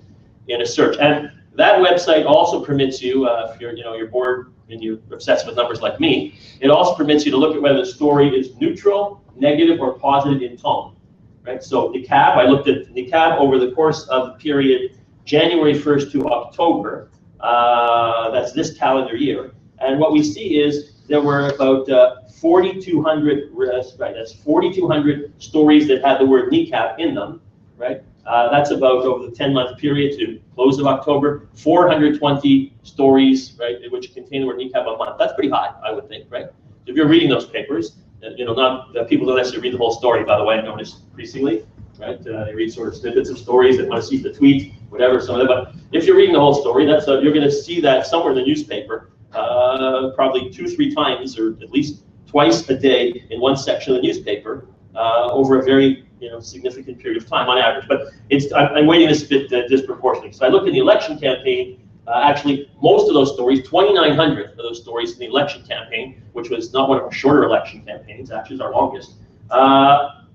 [SPEAKER 6] in a search, and that website also permits you, if you're bored and you're obsessed with numbers like me, it also permits you to look at whether the story is neutral, negative, or positive in tone. Right? So niqab, I looked at niqab over the course of the period January 1st to October. That's this calendar year, and what we see is there were about 4,200. That's 4,200 stories that had the word niqab in them. Right. That's about over the 10-month period to close of October, 420 stories, right, which contain the word niqab a month. That's pretty high, I would think, right? If you're reading those papers, people don't necessarily read the whole story, by the way, I noticed increasingly, right? They read sort of snippets of stories, they want to see the tweet, whatever, some of that. But if you're reading the whole story, you're going to see that somewhere in the newspaper, probably 2-3 times, or at least twice a day in one section of the newspaper, over a very significant period of time on average. But I'm weighting this a bit disproportionately. So I looked at the election campaign. Actually, most of those stories, 2,900 of those stories in the election campaign, which was not one of our shorter election campaigns, actually is our longest,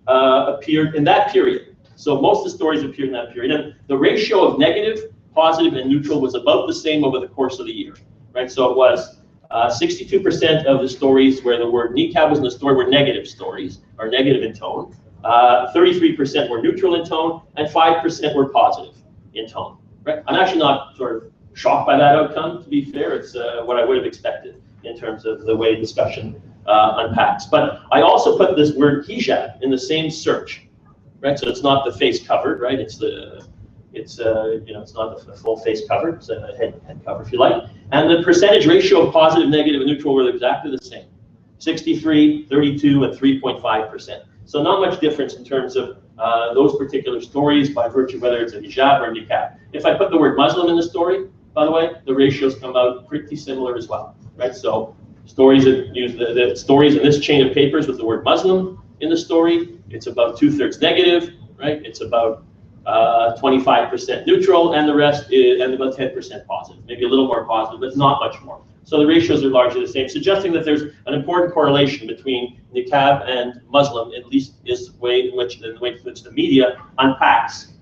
[SPEAKER 6] appeared in that period. So most of the stories appeared in that period. And the ratio of negative, positive, and neutral was about the same over the course of the year. Right? So it was 62% of the stories where the word niqab was in the story were negative stories, or negative in tone. 33% were neutral in tone, and 5% were positive in tone. Right? I'm actually not sort of shocked by that outcome, to be fair. It's what I would have expected in terms of the way discussion unpacks. But I also put this word hijab in the same search, right? So it's not the face covered, right? It's not the full face cover. It's a head cover, if you like. And the percentage ratio of positive, negative, and neutral were exactly the same: 63, 32, and 3.5%. So not much difference in terms of those particular stories by virtue of whether it's a hijab or a niqab. If I put the word Muslim in the story, by the way, the ratios come out pretty similar as well, right? So stories that use the stories in this chain of papers with the word Muslim in the story, it's about 2/3 negative, right? It's about 25% neutral, and the rest is and about 10% positive, maybe a little more positive, but not much more. So the ratios are largely the same, suggesting that there's an important correlation between niqab and Muslim, at least is the way in which the media unpacks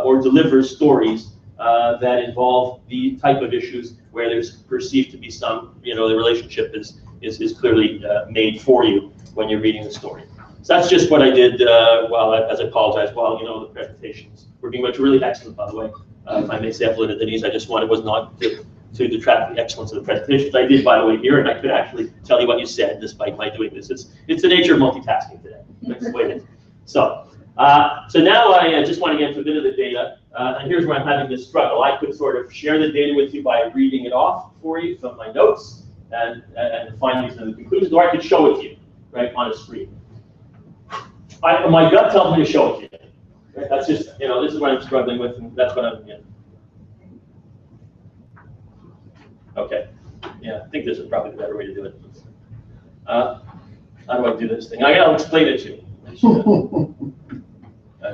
[SPEAKER 6] or delivers stories that involve the type of issues where there's perceived to be some, the relationship is clearly made for you when you're reading the story. So that's just what I did as I apologize, the presentations were being really excellent, by the way. If I may say, Evelyn and Denise, I just was not to detract the excellence of the presentations I did, by the way, here, and I could actually tell you what you said despite my doing this. It's the nature of multitasking today. That's the way it is. So now I just want to get into a bit of the data, and here's where I'm having this struggle. I could sort of share the data with you by reading it off for you from my notes and the findings and the conclusions, or I could show it to you, right, on a screen. My gut tells me to show it to you. Right? That's just, this is what I'm struggling with, and that's what I'm getting. Okay. Yeah, I think this is probably the better way to do it. How do I do this thing? I gotta explain it to you.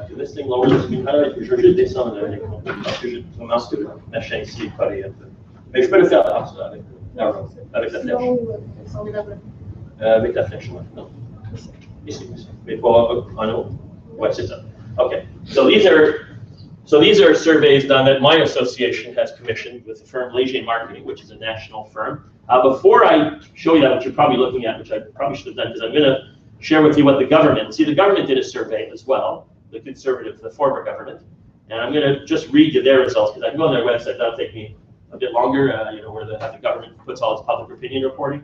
[SPEAKER 6] Do this thing, lower the screen. How do je juste descendre parce que je commence machin ici, pareil. Mais je peux le faire là, avec la flèche. Avec la flèche, non. Ici. Mais pas en haut. Ouais, c'est ça. Okay. So these are surveys done that my association has commissioned with the firm Leger Marketing, which is a national firm. Before I show you that, what you're probably looking at, which I probably should have done, because I'm going to share with you what the government. See, the government did a survey as well, the former government, and I'm going to just read you their results because I can go on their website. That'll take me a bit longer, where the government puts all its public opinion reporting,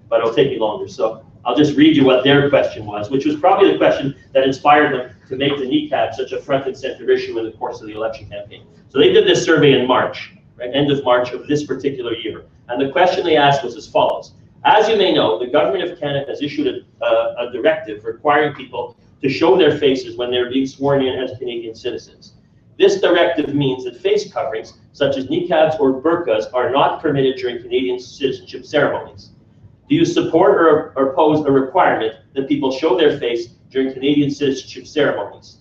[SPEAKER 6] but it'll take me longer. So I'll just read you what their question was, which was probably the question that inspired them to make the niqab such a front and center issue in the course of the election campaign. So they did this survey in March, right, end of March of this particular year. And the question they asked was as follows. As you may know, the government of Canada has issued a directive requiring people to show their faces when they're being sworn in as Canadian citizens. This directive means that face coverings, such as niqabs or burqas, are not permitted during Canadian citizenship ceremonies. Do you support or oppose a requirement that people show their face during Canadian citizenship ceremonies?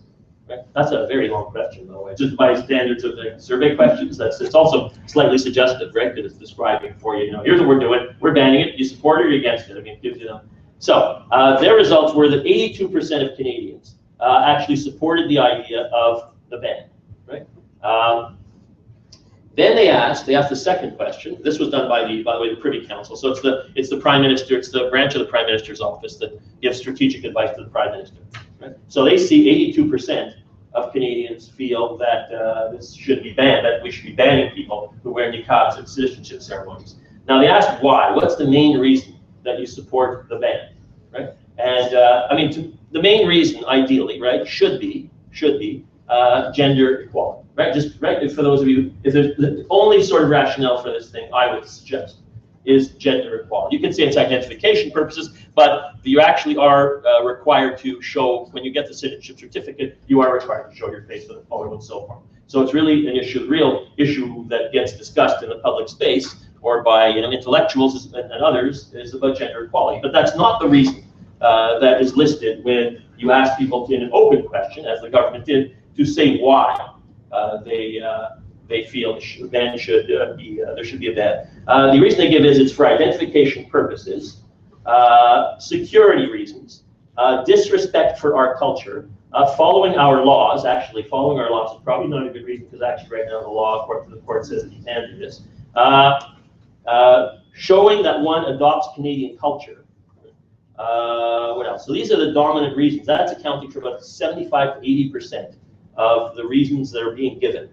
[SPEAKER 6] Right? That's a very long question, by the way. Just by standards of the survey questions, it's also slightly suggestive, right? That it's describing for you. Here's what we're doing. We're banning it. You support it or against it? I mean, it gives you them. So their results were that 82% of Canadians actually supported the idea of the ban, right? Then they asked the second question. This was done by the way, the Privy Council. So it's the Prime Minister, it's the branch of the Prime Minister's office that gives strategic advice to the Prime Minister. Right? So they see 82% of Canadians feel that this should be banned, that we should be banning people who wear niqabs at citizenship ceremonies. Now they asked why. What's the main reason that you support the ban, right? And the main reason, ideally, right, should be gender equality, right? Just right for those of you, if there's the only sort of rationale for this thing, I would suggest is gender equality. You can say it's identification purposes, but you actually are required to show when you get the citizenship certificate, you are required to show your face with a photo and so forth. So it's really an real issue that gets discussed in the public space or by intellectuals and others is about gender equality. But that's not the reason that is listed when you ask people in an open question, as the government did, to say why they feel there should be a ban. The reason they give is it's for identification purposes, security reasons, disrespect for our culture, following our laws. Actually, following our laws is probably not a good reason because actually right now the law, according to the court, says that you can do this. Showing that one adopts Canadian culture. What else? So these are the dominant reasons. That's accounting for about 75 to 80% of the reasons that are being given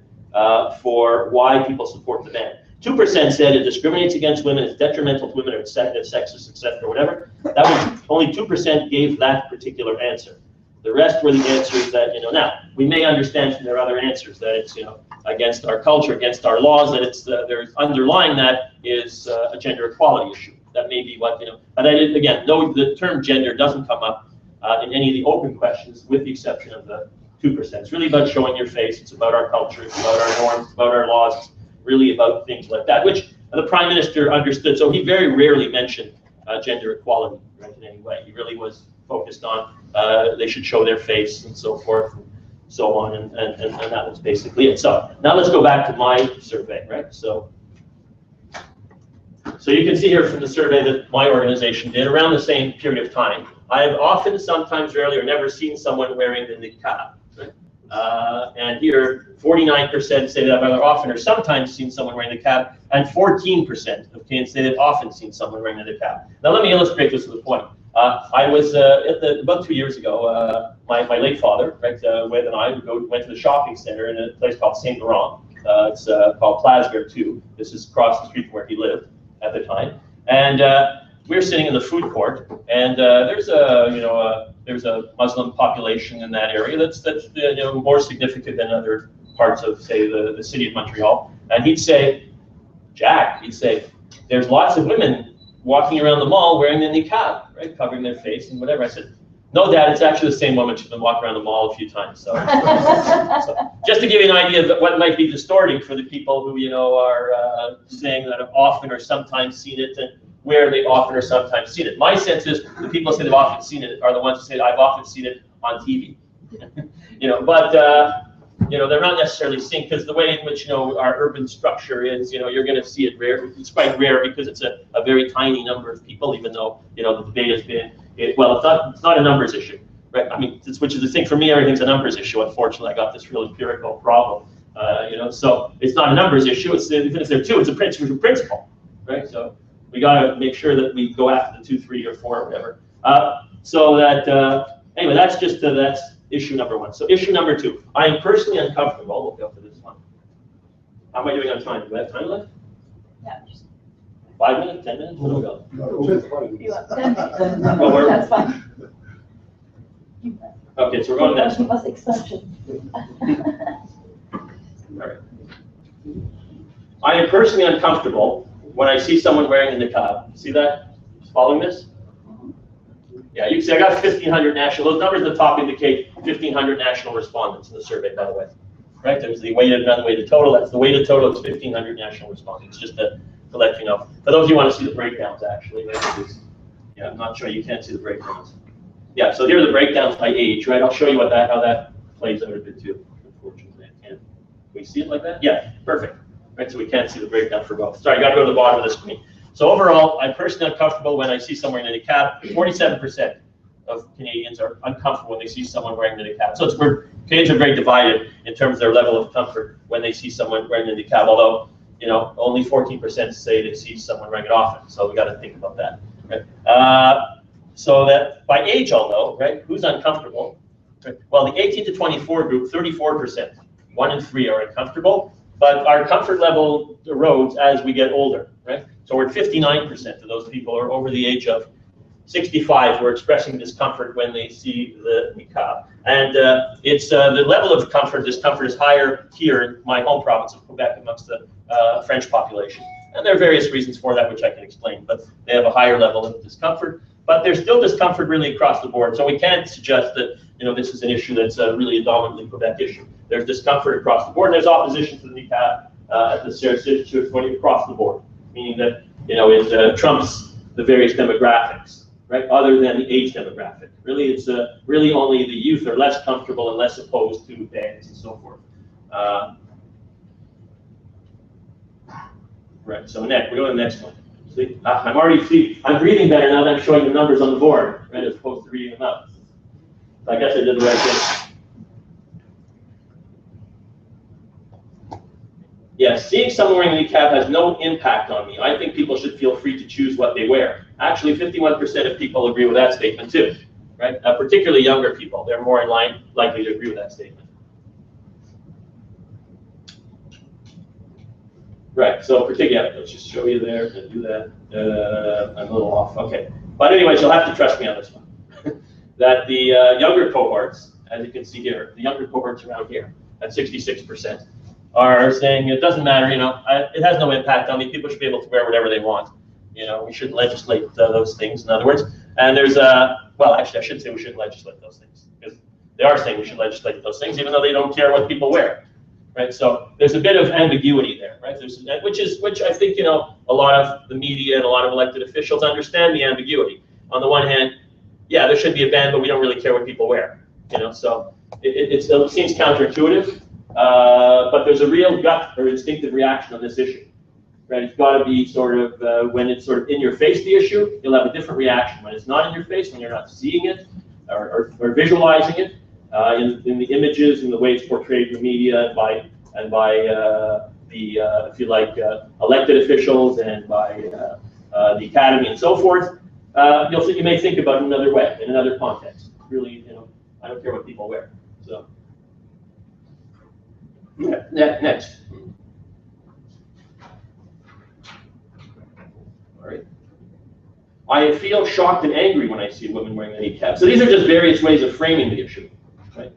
[SPEAKER 6] for why people support the ban. 2% said it discriminates against women, it's detrimental to women, or it's sexist, etc., or whatever. That was only 2% gave that particular answer. The rest were the answers that now we may understand from their other answers that it's against our culture, against our laws, that it's there's underlying that is a gender equality issue. That may be what But again, no, the term gender doesn't come up in any of the open questions, with the exception of the 2%. It's really about showing your face. It's about our culture. It's about our norms. It's about our laws. really about things like that, which the Prime Minister understood. So he very rarely mentioned gender equality, right, in any way. He really was focused on they should show their face and so forth, and so on, and that was basically it. So now let's go back to my survey, right? So you can see here from the survey that my organization did around the same period of time. I have often, sometimes, rarely, or never seen someone wearing the niqab. Right? And here, 49% say that I've either often or sometimes seen someone wearing the niqab, and 14% of Canadians say they've often seen someone wearing the niqab. Now, let me illustrate this with a point. I was about 2 years ago. My late father, right, Wed and I went to the shopping center in a place called Saint Laurent. It's called Plasberg 2. This is across the street from where he lived at the time, and we were sitting in the food court, and there's a Muslim population in that area that's more significant than other parts of, say, the city of Montreal. And he'd say, Jack, he'd say, there's lots of women walking around the mall wearing the niqab, right, covering their face and whatever. I said, no, Dad, it's actually the same woman. She's been walking around the mall a few times. So, just to give you an idea of what might be distorting for the people who are saying that I've often or sometimes seen it, and where they've often or sometimes seen it. My sense is the people who say they've often seen it are the ones who say I've often seen it on TV. But they're not necessarily seeing, because the way in which our urban structure is, you're going to see it rare. It's quite rare because it's a very tiny number of people, even though the debate has been. It's not a numbers issue, right? I mean, which is the thing for me. Everything's a numbers issue. Unfortunately, I got this real empirical problem. So it's not a numbers issue. It's even if there are two, it's a principle, right? So we got to make sure that we go after the 2, 3, or 4, or whatever. So that anyway, that's issue number 1. So issue number 2, I am personally uncomfortable. We'll go for this one. How am I doing on time? Do I have time left?
[SPEAKER 2] Yeah, just
[SPEAKER 6] 5 minutes, 10 minutes? Where do we go?
[SPEAKER 2] you want 10 minutes.
[SPEAKER 6] Well,
[SPEAKER 2] That's fine.
[SPEAKER 6] Okay, so we're going to the next
[SPEAKER 2] Give
[SPEAKER 6] one.
[SPEAKER 2] us extension.
[SPEAKER 6] All right. I am personally uncomfortable when I see someone wearing a niqab. See that? Following this? Yeah, you can see I got 1,500 national. Those numbers at the top indicate 1,500 national respondents in the survey, by the way. Right? There's the weighted and unweighted total. That's the weighted total. It's 1,500 national respondents. Just to let you know. For those of you who want to see the breakdowns, actually, right? Yeah, I'm not sure you can't see the breakdowns. Yeah, so here are the breakdowns by age, right? I'll show you how that plays out a bit too. Unfortunately, I can't. Can we see it like that? Yeah, perfect. Right, so we can't see the breakdown for both. Sorry, I got to go to the bottom of the screen. So overall, I'm personally uncomfortable when I see someone wearing a niqab. 47% of Canadians are uncomfortable when they see someone wearing the niqab. So Canadians are very divided in terms of their level of comfort when they see someone wearing the niqab, although only 14% say they see someone wearing it often. So we got to think about that. Right? So that by age, although, right, who's uncomfortable? Right? Well, the 18 to 24 group, 34%, 1 in 3 are uncomfortable. But our comfort level erodes as we get older, right? So we're at 59% of those people are over the age of 65 who are expressing discomfort when they see the niqab. And it's the level of discomfort is higher here in my home province of Quebec amongst the French population. And there are various reasons for that, which I can explain, but they have a higher level of discomfort. But there's still discomfort really across the board. So we can't suggest that this is an issue that's really a dominantly Quebec issue. There's discomfort across the board. And there's opposition to the niqab at the certificate across the board, meaning that it trumps the various demographics, right? Other than the age demographic. Really, it's really only the youth are less comfortable and less opposed to bans and so forth. Right. So next, we go to the next one. See, I'm breathing better now that I'm showing the numbers on the board, right, as opposed to reading them out. So I guess I did the right thing. Yeah, seeing someone wearing a niqab has no impact on me. I think people should feel free to choose what they wear. Actually, 51% of people agree with that statement too, right? Particularly younger people. They're more likely to agree with that statement. Right, so particularly, let's just show you there and do that. I'm a little off, okay. But anyways, you'll have to trust me on this one. That the younger cohorts, as you can see here, the younger cohorts around here, at 66%, are saying it doesn't matter, it has no impact on me. People should be able to wear whatever they want. We shouldn't legislate those things, in other words. And there's, well, actually, I shouldn't say we shouldn't legislate those things, because they are saying we should legislate those things, even though they don't care what people wear. right? So there's a bit of ambiguity there, right? Which I think, a lot of the media and a lot of elected officials understand the ambiguity. On the one hand, yeah, there should be a ban, but we don't really care what people wear, So it seems counterintuitive, but there's a real gut or instinctive reaction on this issue, right? It's got to be sort of, when it's sort of in your face, the issue, you'll have a different reaction. When it's not in your face, when you're not seeing it or visualizing it in the images, in the way it's portrayed in the media, and by the, if you like, elected officials and by the academy and so forth, you may think about it another way, in another context. Really, I don't care what people wear. So, next. All right. I feel shocked and angry when I see women wearing a niqab. So these are just various ways of framing the issue, right?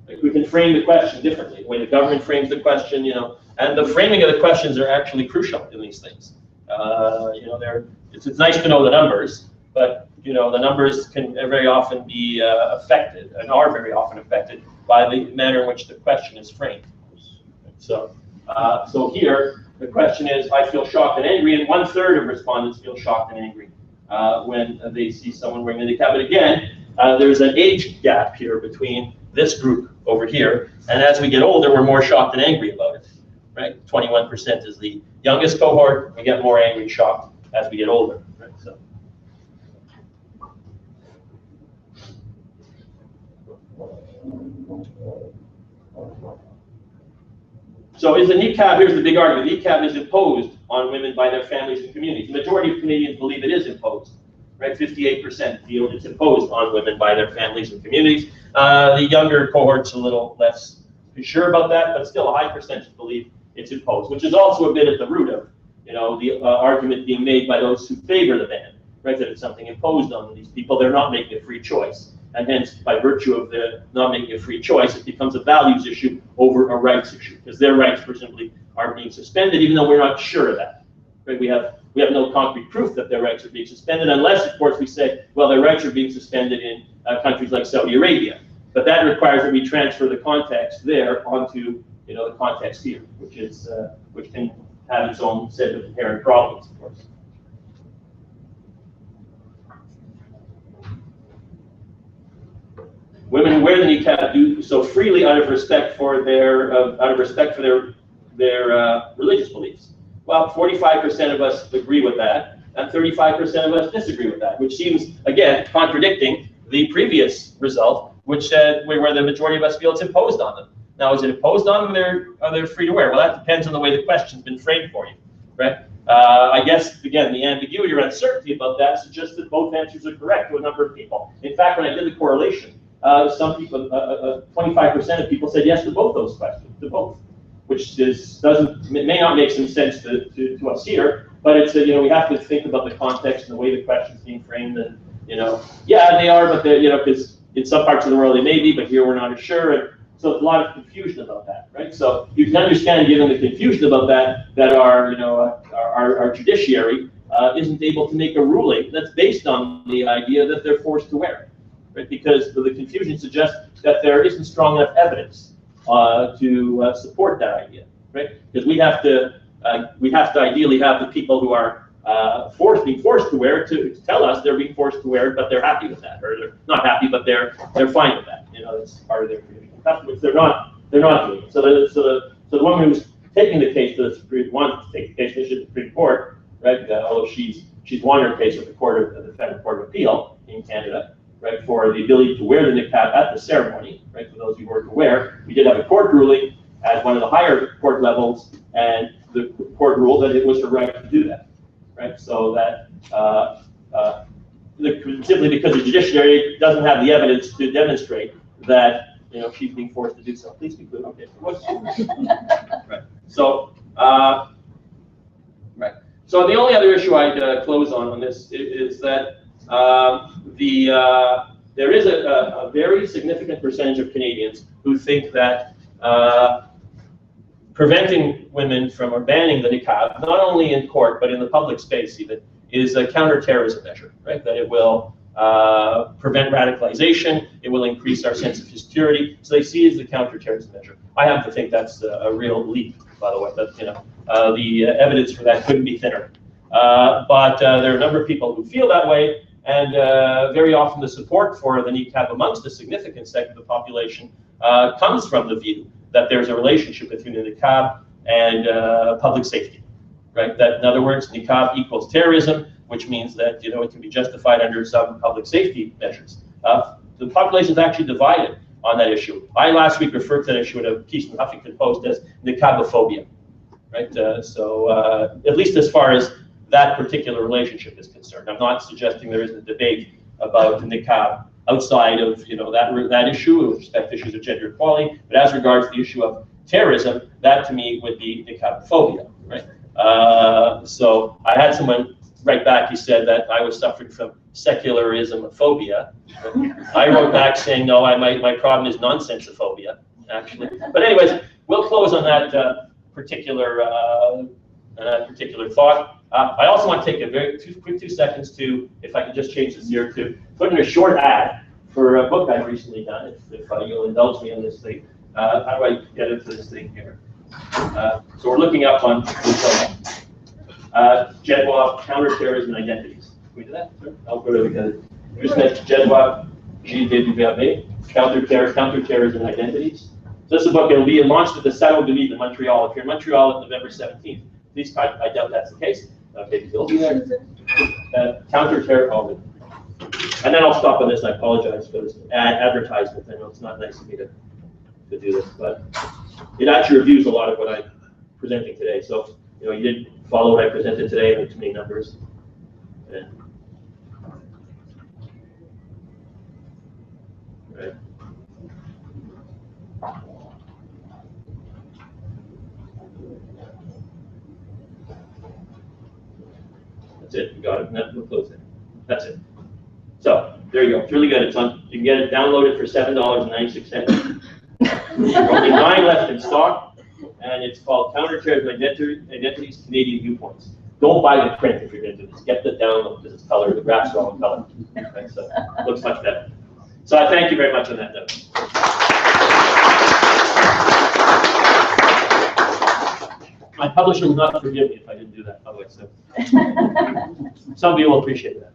[SPEAKER 6] Like we can frame the question differently, the way the government frames the question, and the framing of the questions are actually crucial in these things. It's nice to know the numbers, but the numbers can very often be affected, and are very often affected by the manner in which the question is framed. So here the question is, I feel shocked and angry, and 1/3 of respondents feel shocked and angry when they see someone wearing a niqab. But again, there's an age gap here between this group over here, and as we get older, we're more shocked and angry about it. Right, 21% is the youngest cohort. We get more angry and shocked as we get older. Right? So is the niqab, here's the big argument, the niqab is imposed on women by their families and communities. The majority of Canadians believe it is imposed, right? 58% feel it's imposed on women by their families and communities. The younger cohort's a little less sure about that, but still a high percentage believe it's imposed, which is also a bit at the root of, the argument being made by those who favor the ban, right? That it's something imposed on these people. They're not making a free choice. And hence, by virtue of the not making a free choice, it becomes a values issue over a rights issue, because their rights presumably are being suspended, even though we're not sure of that. Right? We have no concrete proof that their rights are being suspended, unless, of course, we say, well, their rights are being suspended in countries like Saudi Arabia. But that requires that we transfer the context there onto, the context here, which can have its own set of inherent problems, of course. Women who wear the niqab do so freely out of respect for their religious beliefs. Well, 45% of us agree with that, and 35% of us disagree with that, which seems, again, contradicting the previous result, which said where the majority of us feel it's imposed on them. Now, is it imposed on them, or are they free to wear? Well, that depends on the way the question's been framed for you, right? I guess, again, the ambiguity or uncertainty about that suggests that both answers are correct to a number of people. In fact, when I did the correlation, some people, 25% of people said yes to both those questions, to both, which may not make some sense to us here, but it's we have to think about the context and the way the question's being framed, and yeah, they are, but because in some parts of the world they may be, but here we're not as sure, and so there's a lot of confusion about that, right? So you can understand, given the confusion about that our judiciary isn't able to make a ruling that's based on the idea that they're forced to wear it. Right, because the confusion suggests that there isn't strong enough evidence to support that idea, right? Because we have to ideally have the people who are being forced to wear it to tell us they're being forced to wear it, but they're happy with that, or they're not happy, but they're fine with that. It's part of their traditional custom, which they're not doing. So the woman who's taking the case to the Supreme Court, right? Although she's won her case with the Federal Court of Appeal in Canada, right, for the ability to wear the niqab at the ceremony, right, for those who were to wear. We did have a court ruling at one of the higher court levels, and the court ruled that it was her right to do that, right? So that simply because the judiciary doesn't have the evidence to demonstrate that she's being forced to do so. Please conclude. Okay. Right. So right. So the only other issue I'd close on this is that there is a very significant percentage of Canadians who think that preventing women from or banning the niqab, not only in court but in the public space even, is a counterterrorism measure, right? That it will prevent radicalization, it will increase our sense of security. So they see it as a counterterrorism measure. I happen to think that's a real leap, by the way, but the evidence for that couldn't be thinner. But there are a number of people who feel that way, and very often the support for the niqab amongst a significant segment of the population comes from the view that there's a relationship between the niqab and public safety, right? That, in other words, niqab equals terrorism, which means that it can be justified under some public safety measures. The population is actually divided on that issue. I last week referred to that issue in a piece in the Huffington Post as niqabophobia, right? So at least as far as that particular relationship is concerned, I'm not suggesting there isn't a debate about the niqab outside of that issue with respect to issues of gender equality, but as regards the issue of terrorism, that to me would be niqabophobia, right? So I had someone write back. He said that I was suffering from secularism phobia. I wrote back saying, no, my problem is nonsensophobia, actually. But anyways, we'll close on that particular thought. I also want to take a very quick 2 seconds to, if I can just change this here, to put in a short ad for a book I've recently done, if you'll indulge me on this thing. How do I get into this thing here? So we're looking up on GEDWA, Counterterrorism and Identities. Can we do that? Sure. I'll put it together. Just next, GEDWA, Counterterrorism and Identities. So this is a book. It'll be launched at the Salon de Livre in Montreal. If you're in Montreal, it's November 17th. Please, I doubt that's the case. Okay, you'll be there. Counterterrorism. And then I'll stop on this. I apologize for this advertisement. I know it's not nice of me to do this, but it actually reviews a lot of what I'm presenting today. So, you did follow what I presented today with too many numbers. And, right. That's it. You got it. We'll close it. That's it. So there you go. It's really good. It's on. You can get it downloaded for $7.96. There are only 9 left in stock, and it's called Counterterrorism Identities, Canadian Viewpoints. Don't buy the print if you're going to do this. Get the download because it's colored. The graphs are all in color. Okay, so it looks much better. So I thank you very much on that note. My publisher will not forgive me if I didn't do that, by the way. So some of you will appreciate that.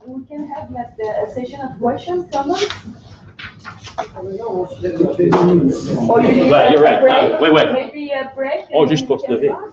[SPEAKER 2] We can have like a session of questions, someone? Or you need
[SPEAKER 6] Right, you're right.
[SPEAKER 2] a break?
[SPEAKER 6] Wait.
[SPEAKER 2] Maybe a break?
[SPEAKER 6] Oh, juste pour se lever.